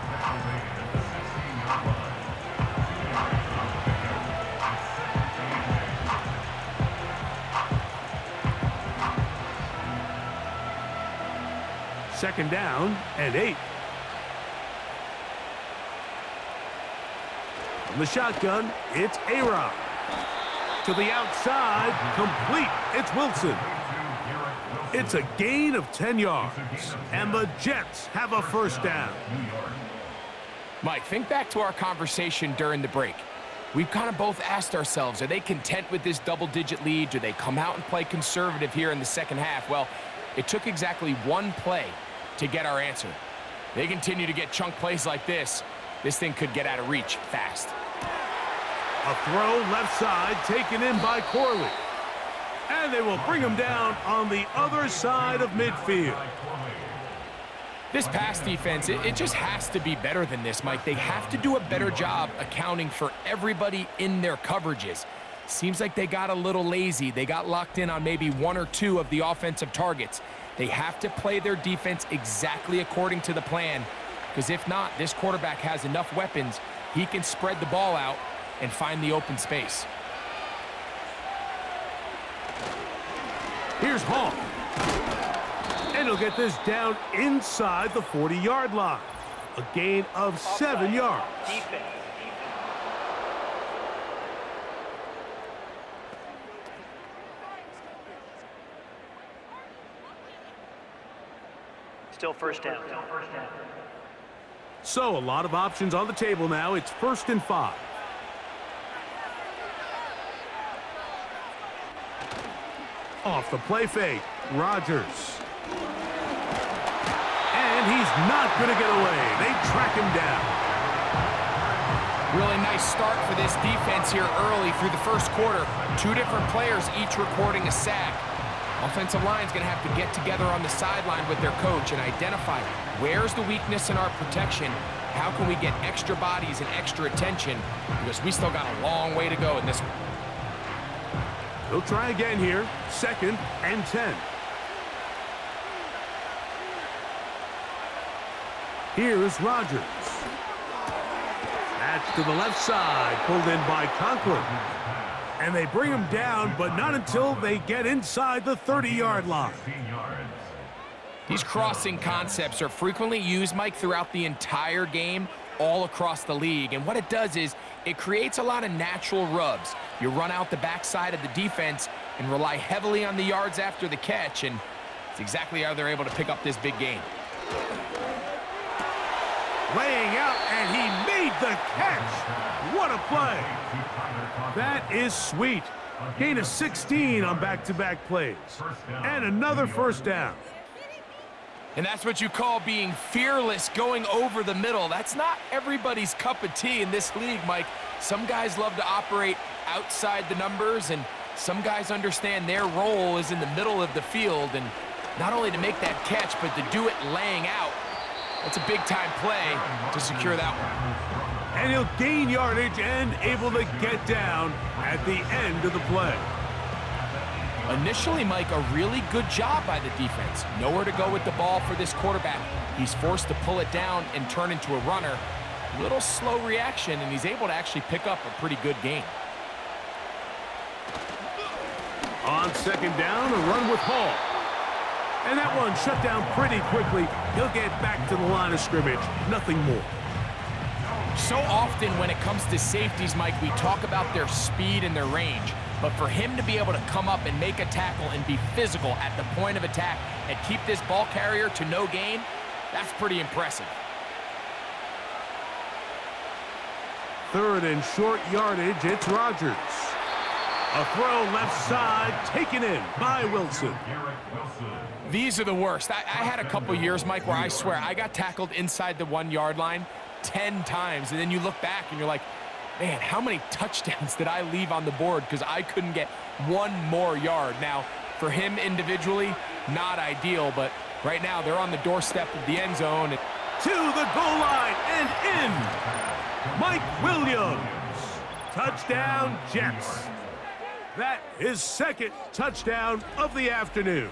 Second down and 8. From the shotgun, it's A-Rod. To the outside, complete. It's Wilson. It's a gain of 10 yards, and the Jets have a first down. Mike, think back to our conversation during the break. We've kind of both asked ourselves, are they content with this double-digit lead? Do they come out and play conservative here in the second half? Well, it took exactly one play to get our answer. They continue to get chunk plays like this. This thing could get out of reach fast. A throw left side taken in by Corley. And they will bring him down on the other side of midfield. This pass defense, it just has to be better than this, Mike. They have to do a better job accounting for everybody in their coverages. Seems like they got a little lazy. They got locked in on maybe 1 or 2 of the offensive targets. They have to play their defense exactly according to the plan, because if not, this quarterback has enough weapons. He can spread the ball out and find the open space. Here's Hall. And he'll get this down inside the 40-yard line. A gain of 7 yards. Still first down. So a lot of options on the table now. It's 1st and 5. Off the play fake, Rodgers. And he's not going to get away. They track him down. Really nice start for this defense here early through the first quarter. 2 different players each recording a sack. Offensive line's going to have to get together on the sideline with their coach and identify where's the weakness in our protection. How can we get extra bodies and extra attention? Because we still got a long way to go in this one. They'll try again here. 2nd and 10. Here's Rodgers. That's to the left side, pulled in by Conklin. And they bring him down, but not until they get inside the 30-yard line. These crossing concepts are frequently used, Mike, throughout the entire game, all across the league. And what it does is it creates a lot of natural rubs. You run out the backside of the defense and rely heavily on the yards after the catch, and it's exactly how they're able to pick up this big gain. Laying out, and he made the catch. What a play. That is sweet. Gain of 16 on back-to-back plays. And another first down. And that's what you call being fearless, going over the middle. That's not everybody's cup of tea in this league, Mike. Some guys love to operate outside the numbers, and some guys understand their role is in the middle of the field, and not only to make that catch, but to do it laying out. That's a big-time play to secure that one. And he'll gain yardage and able to get down at the end of the play. Initially, Mike, a really good job by the defense. Nowhere to go with the ball for this quarterback. He's forced to pull it down and turn into a runner. Little slow reaction, and he's able to actually pick up a pretty good gain. On 2nd down, a run with Hall. And that one shut down pretty quickly. He'll get back to the line of scrimmage. Nothing more. So often when it comes to safeties, Mike, we talk about their speed and their range. But for him to be able to come up and make a tackle and be physical at the point of attack and keep this ball carrier to no gain, that's pretty impressive. 3rd and short yardage, it's Rodgers. A throw left side, taken in by Wilson. These are the worst. I had a couple years, Mike, where I swear I got tackled inside the 1 yard line 10 times, and then you look back and you're like, man, how many touchdowns did I leave on the board because I couldn't get one more yard? Now, for him individually, not ideal, but right now they're on the doorstep of the end zone. To the goal line and in. Mike Williams. Touchdown, Jets. That is second touchdown of the afternoon.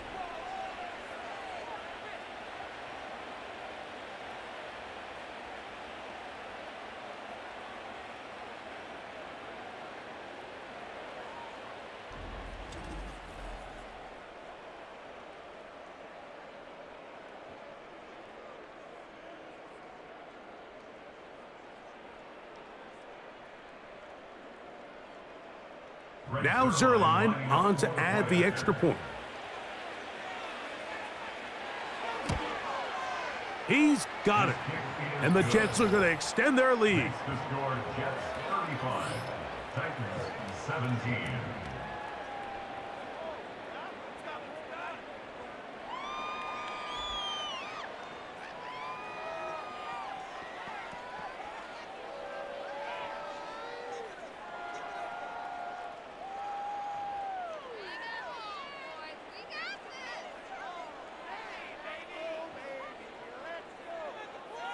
Now Zerline on to add the extra point. He's got it. And the Jets are going to extend their lead. Jets 35, Titans 17.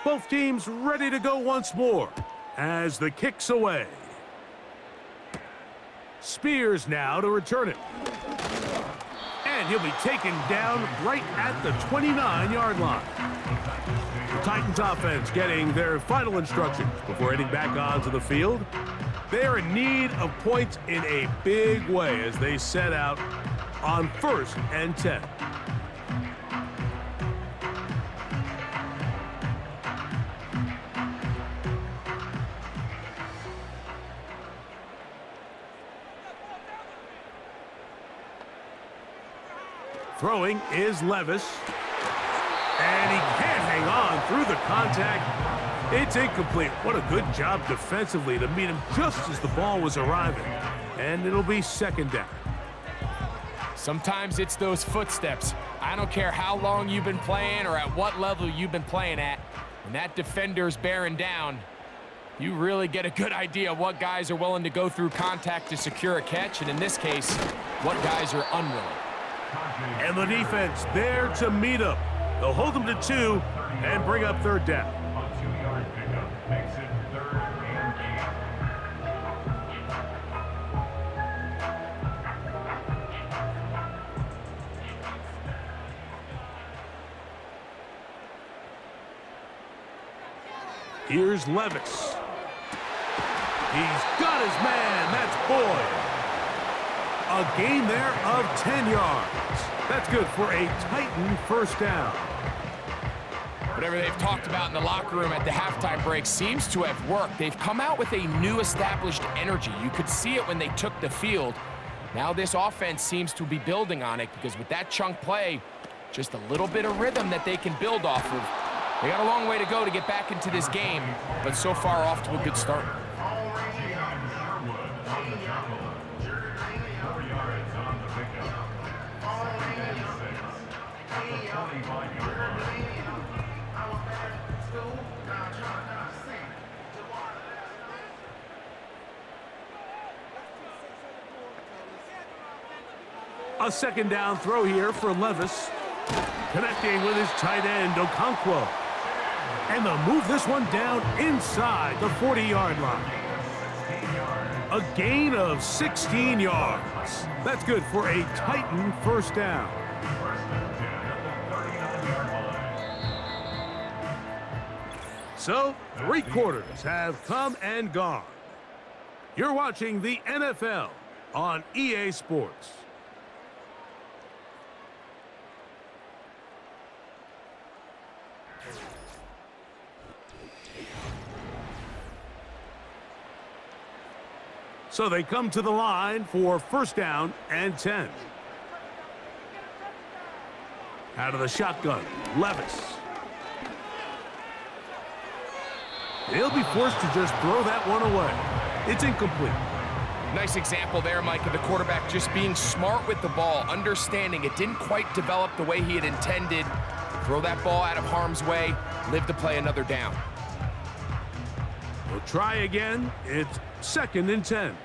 Both teams ready to go once more as the kick's away. Spears now to return it. And he'll be taken down right at the 29-yard line. The Titans offense getting their final instructions before heading back onto the field. They're in need of points in a big way as they set out on 1st and 10. Throwing is Levis. And he can't hang on through the contact. It's incomplete. What a good job defensively to meet him just as the ball was arriving. And it'll be second down. Sometimes it's those footsteps. I don't care how long you've been playing or at what level you've been playing at. When that defender's bearing down, you really get a good idea what guys are willing to go through contact to secure a catch, and in this case, what guys are unwilling. And the defense there to meet up. They'll hold them to 2 and bring up third down. A 2-yard pickup makes it 3rd and 8. Here's Levis. He's got his man. That's Boyd. A gain there of 10 yards. That's good for a Titan first down. Whatever they've talked about in the locker room at the halftime break seems to have worked. They've come out with a new established energy. You could see it when they took the field. Now this offense seems to be building on it because with that chunk play, just a little bit of rhythm that they can build off of. They got a long way to go to get back into this game, but so far off to a good start. A second down throw here for Levis. Connecting with his tight end, Okonkwo. And they'll move this one down inside the 40-yard line. A gain of 16 yards. That's good for a Titan first down. So, 3 quarters have come and gone. You're watching the NFL on EA Sports. So they come to the line for first down and 10. Out of the shotgun, Levis. He'll be forced to just throw that one away. It's incomplete. Nice example there, Mike, of the quarterback just being smart with the ball, understanding it didn't quite develop the way he had intended. Throw that ball out of harm's way, live to play another down. We'll try again. It's 2nd and 10.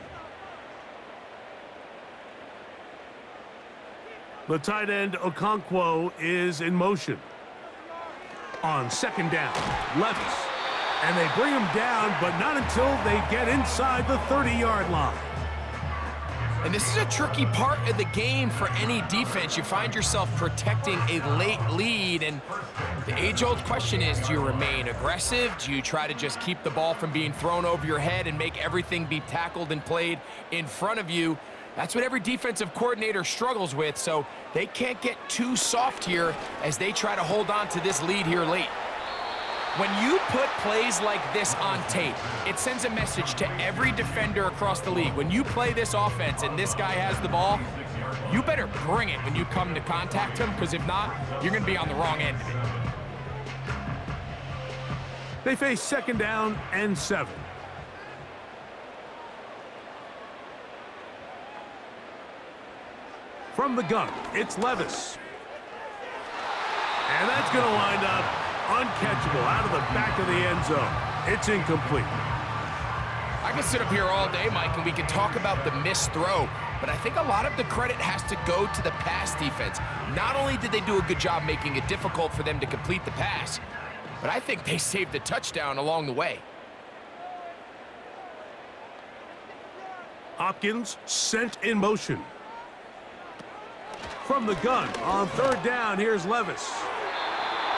The tight end, Okonkwo, is in motion. On 2nd down, Levis. And they bring him down, but not until they get inside the 30-yard line. And this is a tricky part of the game for any defense. You find yourself protecting a late lead, and the age-old question is, do you remain aggressive? Do you try to just keep the ball from being thrown over your head and make everything be tackled and played in front of you? That's what every defensive coordinator struggles with, so they can't get too soft here as they try to hold on to this lead here late. When you put plays like this on tape, it sends a message to every defender across the league. When you play this offense and this guy has the ball, you better bring it when you come to contact him, because if not, you're going to be on the wrong end of it. They face 2nd down and 7. From the gun, it's Levis. And that's going to wind up uncatchable out of the back of the end zone. It's incomplete. I can sit up here all day, Mike, and we can talk about the missed throw, but I think a lot of the credit has to go to the pass defense. Not only did they do a good job making it difficult for them to complete the pass, but I think they saved the touchdown along the way. Hopkins sent in motion. From the gun on 3rd down, here's Levis.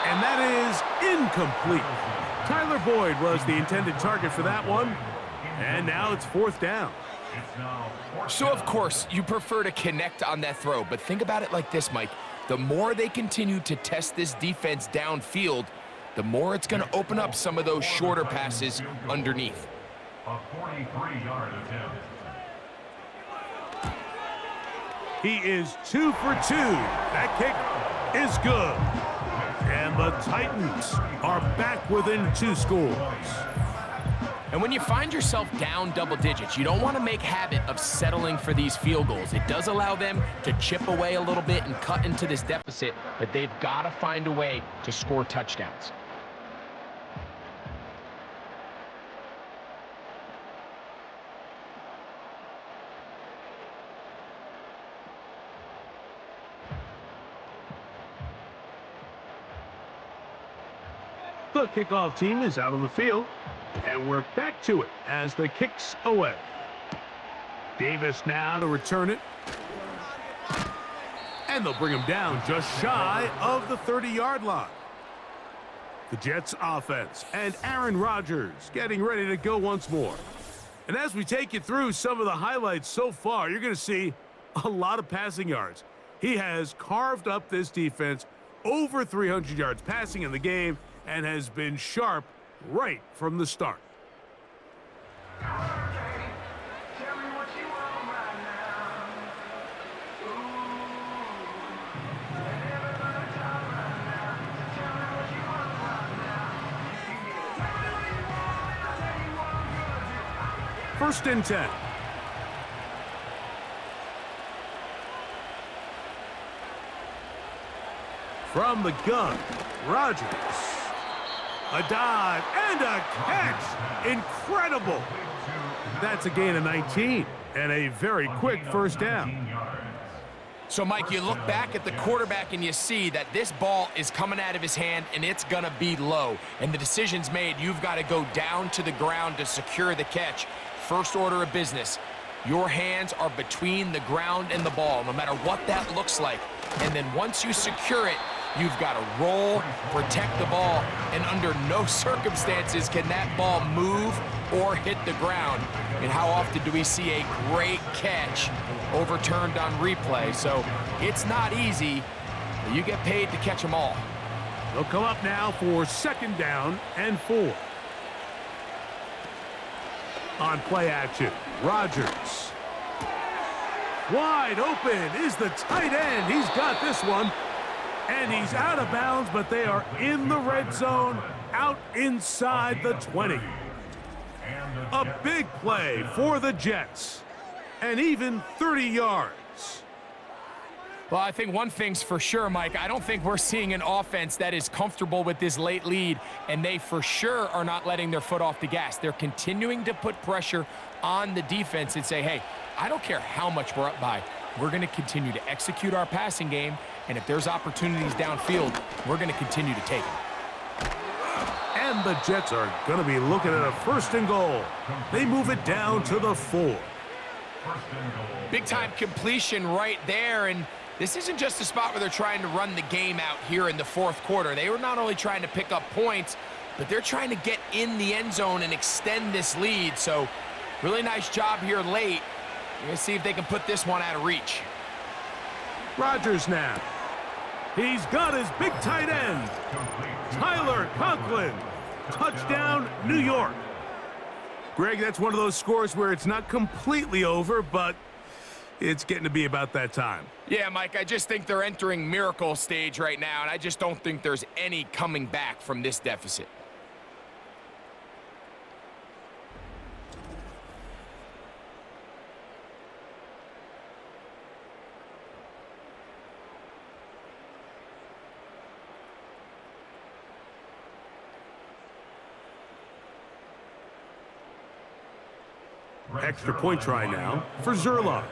And that is incomplete. Tyler Boyd was the intended target for that one. And now it's 4th down. So, of course, you prefer to connect on that throw, but think about it like this, Mike. The more they continue to test this defense downfield, the more it's going to open up some of those shorter passes underneath. A 43-yard attempt. He is 2 for 2. That kick is good. And the Titans are back within 2 scores. And when you find yourself down double digits, you don't want to make habit of settling for these field goals. It does allow them to chip away a little bit and cut into this deficit, but they've got to find a way to score touchdowns. The kickoff team is out on the field, and we're back to it as the kick's away. Davis now to return it. And they'll bring him down just shy of the 30-yard line. The Jets offense and Aaron Rodgers getting ready to go once more. And as we take you through some of the highlights so far, you're going to see a lot of passing yards. He has carved up this defense, over 300 yards passing in the game, and has been sharp right from the start. First and 10. From the gun, Rodgers. A dive and a catch. Incredible. That's a gain of 19 and a very quick first down. So, Mike, you look back at the quarterback and you see that this ball is coming out of his hand and it's going to be low. And the decision's made. You've got to go down to the ground to secure the catch. First order of business. Your hands are between the ground and the ball, no matter what that looks like. And then once you secure it, you've got to roll, protect the ball, and under no circumstances can that ball move or hit the ground. And how often do we see a great catch overturned on replay? So it's not easy, but you get paid to catch them all. They'll come up now for 2nd down and 4. On play action, Rodgers. Wide open is the tight end. He's got this one. And he's out of bounds, but they are in the red zone, out inside the 20. A big play for the Jets. and even 30 yards. Well, I think one thing's for sure, Mike. I don't think we're seeing an offense that is comfortable with this late lead, and they for sure are not letting their foot off the gas. They're continuing to put pressure on the defense and say, hey, I don't care how much we're up by. We're going to continue to execute our passing game, and if there's opportunities downfield, we're going to continue to take them. And the Jets are going to be looking at a 1st and goal. They move it down to the 4. Big-time completion right there, and this isn't just a spot where they're trying to run the game out here in the 4th quarter. They were not only trying to pick up points, but they're trying to get in the end zone and extend this lead. So really nice job here late. We're going to see if they can put this one out of reach. Rodgers now. He's got his big tight end, Tyler Conklin. Touchdown, New York. Greg, that's one of those scores where it's not completely over, but it's getting to be about that time. Yeah, Mike, I just think they're entering miracle stage right now, and I just don't think there's any coming back from this deficit. Extra point try now for Zerline.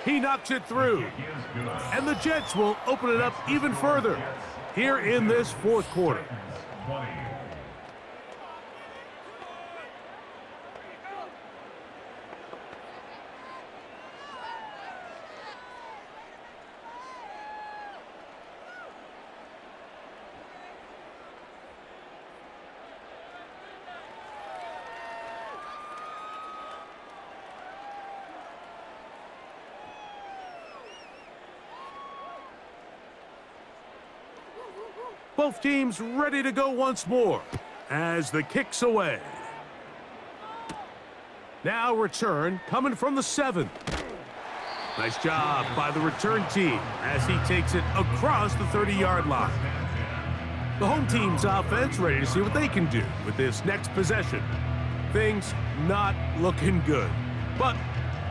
He knocks it through. And the Jets will open it up even further here in this 4th quarter. Both teams ready to go once more as the kick's away. Now return coming from the 7. Nice job by the return team as he takes it across the 30-yard line. The home team's offense ready to see what they can do with this next possession. Things not looking good, but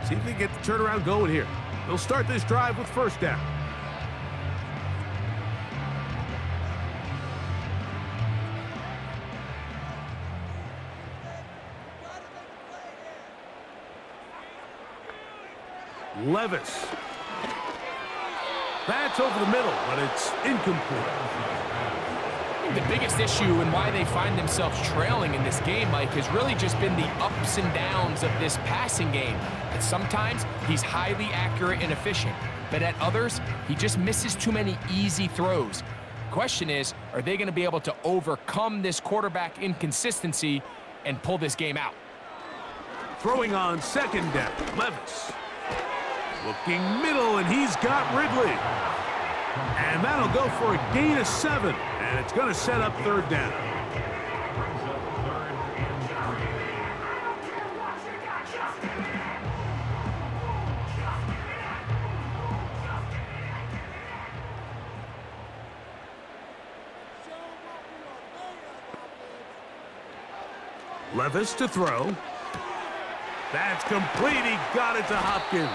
see if they get the turnaround going here. They'll start this drive with 1st down. Levis. That's over the middle, but it's incomplete. The biggest issue and why they find themselves trailing in this game, Mike, has really just been the ups and downs of this passing game. And sometimes he's highly accurate and efficient, but at others, he just misses too many easy throws. The question is, are they going to be able to overcome this quarterback inconsistency and pull this game out? Throwing on 2nd down, Levis. Looking middle, and he's got Ridley. And that'll go for a gain of 7, and it's going to set up 3rd down. Levis to throw. That's complete. He got it to Hopkins.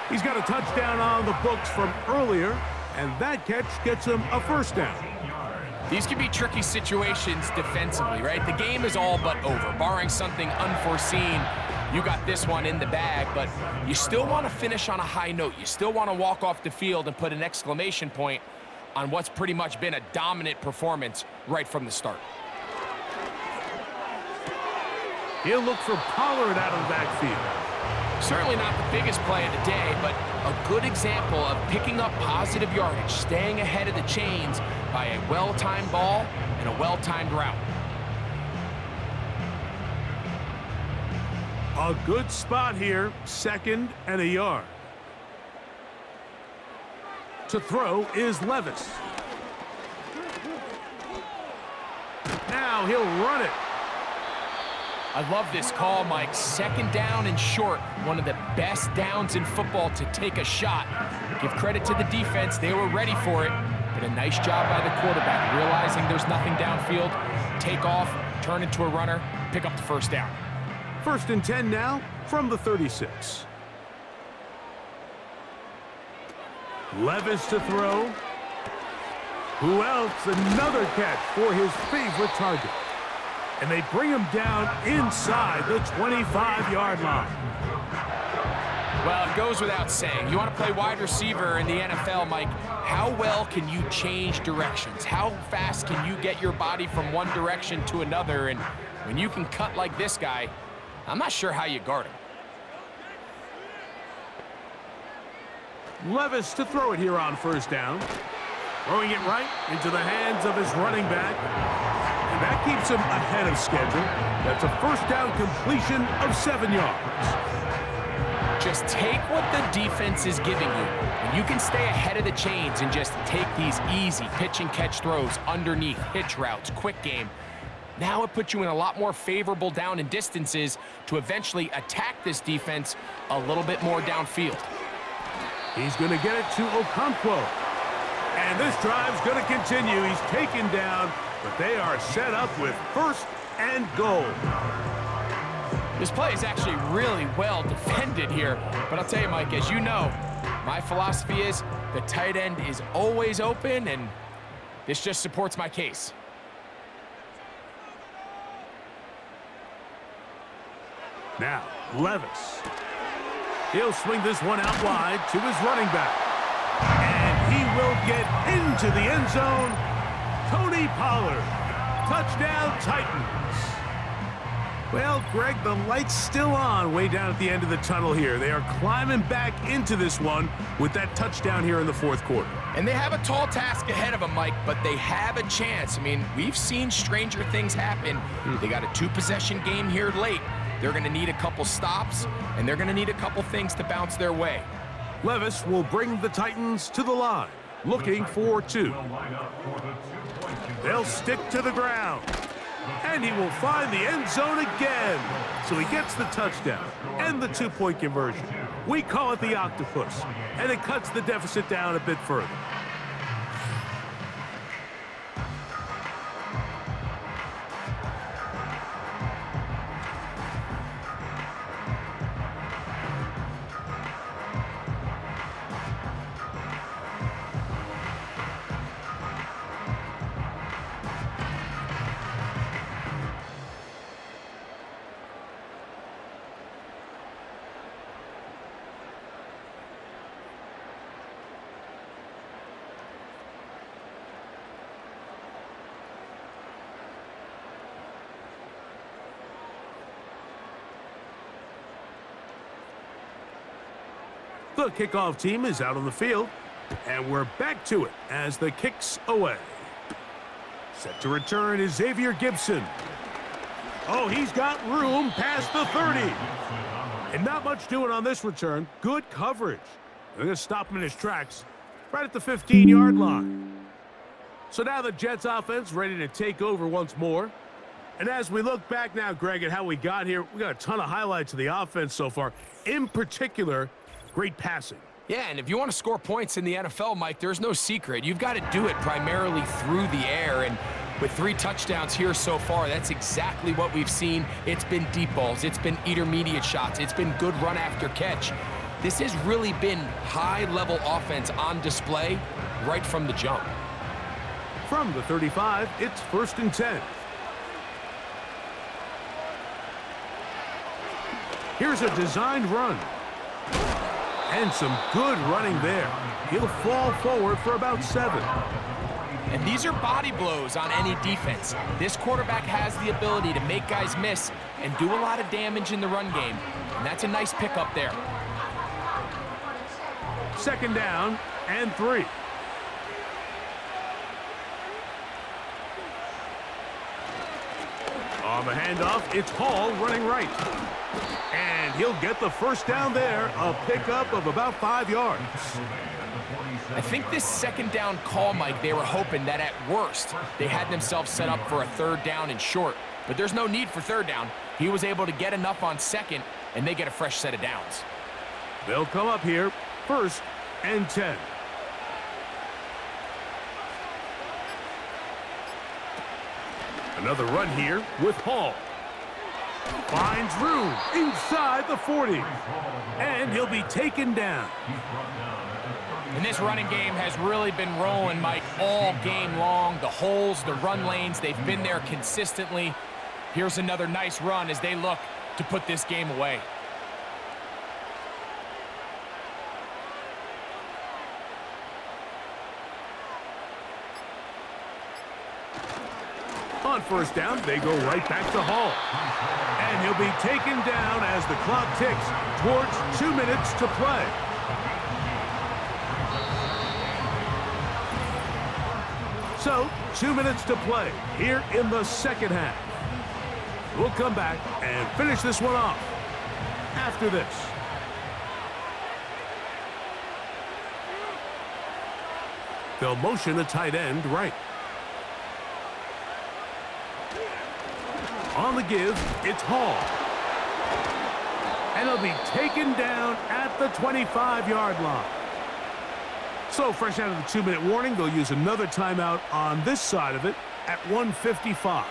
He's got a touchdown on the books from earlier, and that catch gets him a 1st down. These can be tricky situations defensively, right? The game is all but over. Barring something unforeseen, you got this one in the bag, but you still want to finish on a high note. You still want to walk off the field and put an exclamation point on what's pretty much been a dominant performance right from the start. He'll look for Pollard out of the backfield. Certainly not the biggest play of the day, but a good example of picking up positive yardage, staying ahead of the chains by a well-timed ball and a well-timed route. A good spot here, 2nd and a yard. To throw is Levis. Now he'll run it. I love this call, Mike. 2nd down and short. One of the best downs in football to take a shot. Give credit to the defense. They were ready for it. But a nice job by the quarterback, realizing there's nothing downfield. Take off, turn into a runner, pick up the first down. 1st and 10 now from the 36. Levis to throw. Who else? Another catch for his favorite target. And they bring him down inside the 25-yard line. Well, it goes without saying. You want to play wide receiver in the NFL, Mike. How well can you change directions? How fast can you get your body from one direction to another? And when you can cut like this guy, I'm not sure how you guard him. Levis to throw it here on 1st down. Throwing it right into the hands of his running back. And that keeps him ahead of schedule. That's a 1st down completion of 7 yards. Just take what the defense is giving you. And you can stay ahead of the chains and just take these easy pitch and catch throws underneath, hitch routes, quick game. Now it puts you in a lot more favorable down and distances to eventually attack this defense a little bit more downfield. He's going to get it to Okonkwo. And this drive's going to continue. He's taken down, but they are set up with 1st and goal. This play is actually really well defended here. But I'll tell you, Mike, as you know, my philosophy is the tight end is always open, and this just supports my case. Now, Levis. He'll swing this one out wide to his running back. And he will get into the end zone. Tony Pollard. Touchdown, Titans. Well, Greg, the light's still on way down at the end of the tunnel here. They are climbing back into this one with that touchdown here in the 4th quarter. And they have a tall task ahead of them, Mike, but they have a chance. I mean, we've seen stranger things happen. They got a 2-possession game here late. They're going to need a couple stops, and they're going to need a couple things to bounce their way. Levis will bring the Titans to the line, looking for 2. They'll stick to the ground, and he will find the end zone again. So he gets the touchdown and the 2-point conversion. We call it the octopus, and it cuts the deficit down a bit further. The kickoff team is out on the field, and we're back to it as the kick's away. Set to return is Xavier Gibson. Oh, he's got room past the 30. And not much doing on this return. Good coverage. They're going to stop him in his tracks right at the 15-yard line. So now the Jets offense ready to take over once more. And as we look back now, Greg, at how we got here, we got a ton of highlights of the offense so far. In particular, great passing. Yeah, and if you want to score points in the NFL, Mike, there's no secret. You've got to do it primarily through the air, and with 3 touchdowns here so far, that's exactly what we've seen. It's been deep balls. It's been intermediate shots. It's been good run after catch. This has really been high-level offense on display right from the jump. From the 35, it's 1st and 10. Here's a designed run. And some good running there. He'll fall forward for about 7. And these are body blows on any defense. This quarterback has the ability to make guys miss and do a lot of damage in the run game. And that's a nice pickup there. 2nd down and 3. On the handoff, it's Hall running right. And he'll get the 1st down there, a pickup of about 5 yards. I think this 2nd down call, Mike, they were hoping that at worst, they had themselves set up for a 3rd down and short. But there's no need for 3rd down. He was able to get enough on 2nd, and they get a fresh set of downs. They'll come up here, 1st and 10. Another run here with Hall. Finds room inside the 40. And he'll be taken down. And this running game has really been rolling, Mike, all game long. The holes, the run lanes, they've been there consistently. Here's another nice run as they look to put this game away. On first down, they go right back to Hall. And he'll be taken down as the clock ticks towards 2 minutes to play. So, 2 minutes to play here in the second half. We'll come back and finish this one off after this. They'll motion a tight end right. On the give, it's Hall. And he'll be taken down at the 25-yard line. So fresh out of the 2-minute warning, they'll use another timeout on this side of it at 1:55.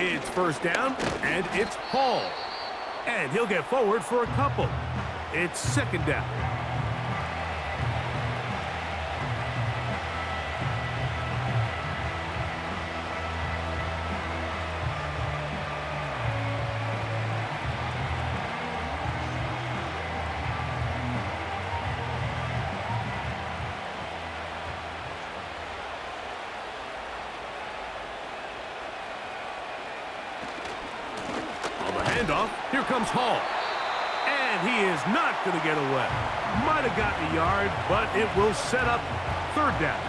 It's first down, and it's Hall. And he'll get forward for a couple. It's second down. Handoff. Here comes Hall. And he is not going to get away. Might have gotten a yard, but it will set up third down.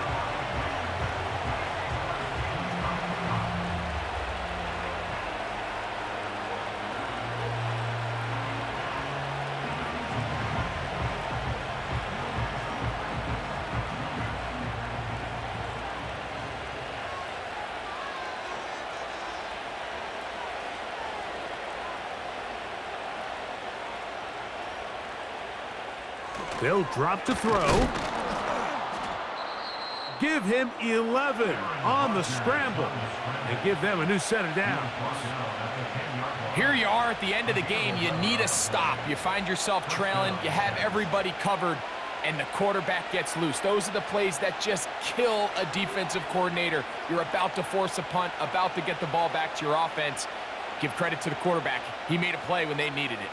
They'll drop to throw. Give him 11 on the scramble and give them a new set of downs. Here you are at the end of the game. You need a stop. You find yourself trailing. You have everybody covered, and the quarterback gets loose. Those are the plays that just kill a defensive coordinator. You're about to force a punt, about to get the ball back to your offense. Give credit to the quarterback. He made a play when they needed it.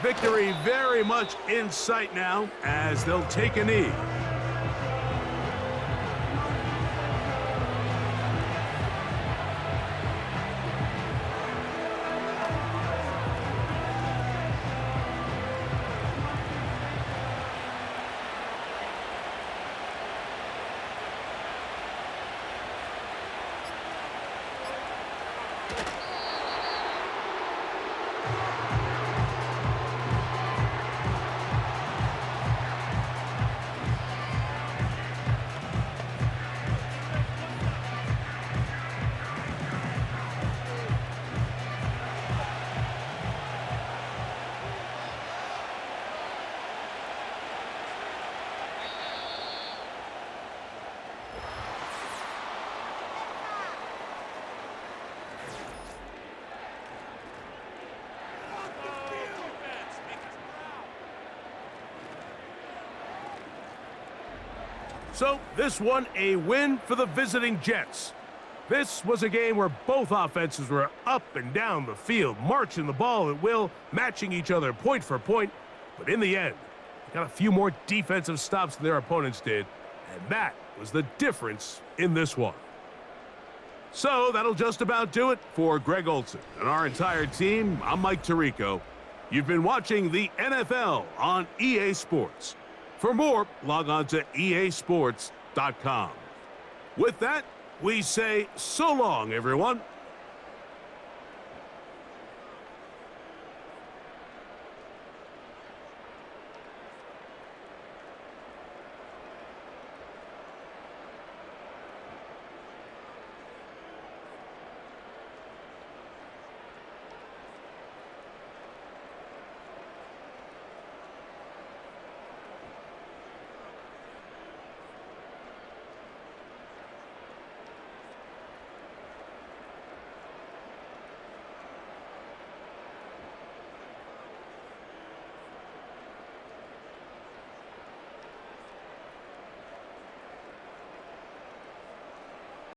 Victory very much in sight now as they'll take a knee. So this one a win for the visiting Jets. This was a game where both offenses were up and down the field, marching the ball at will, matching each other point for point. But in the end, they got a few more defensive stops than their opponents did, and that was the difference in this one. So that'll just about do it for Greg Olson and our entire team. I'm Mike Tirico. You've been watching the NFL on EA Sports. For more, log on to easports.com. With that, we say so long, everyone.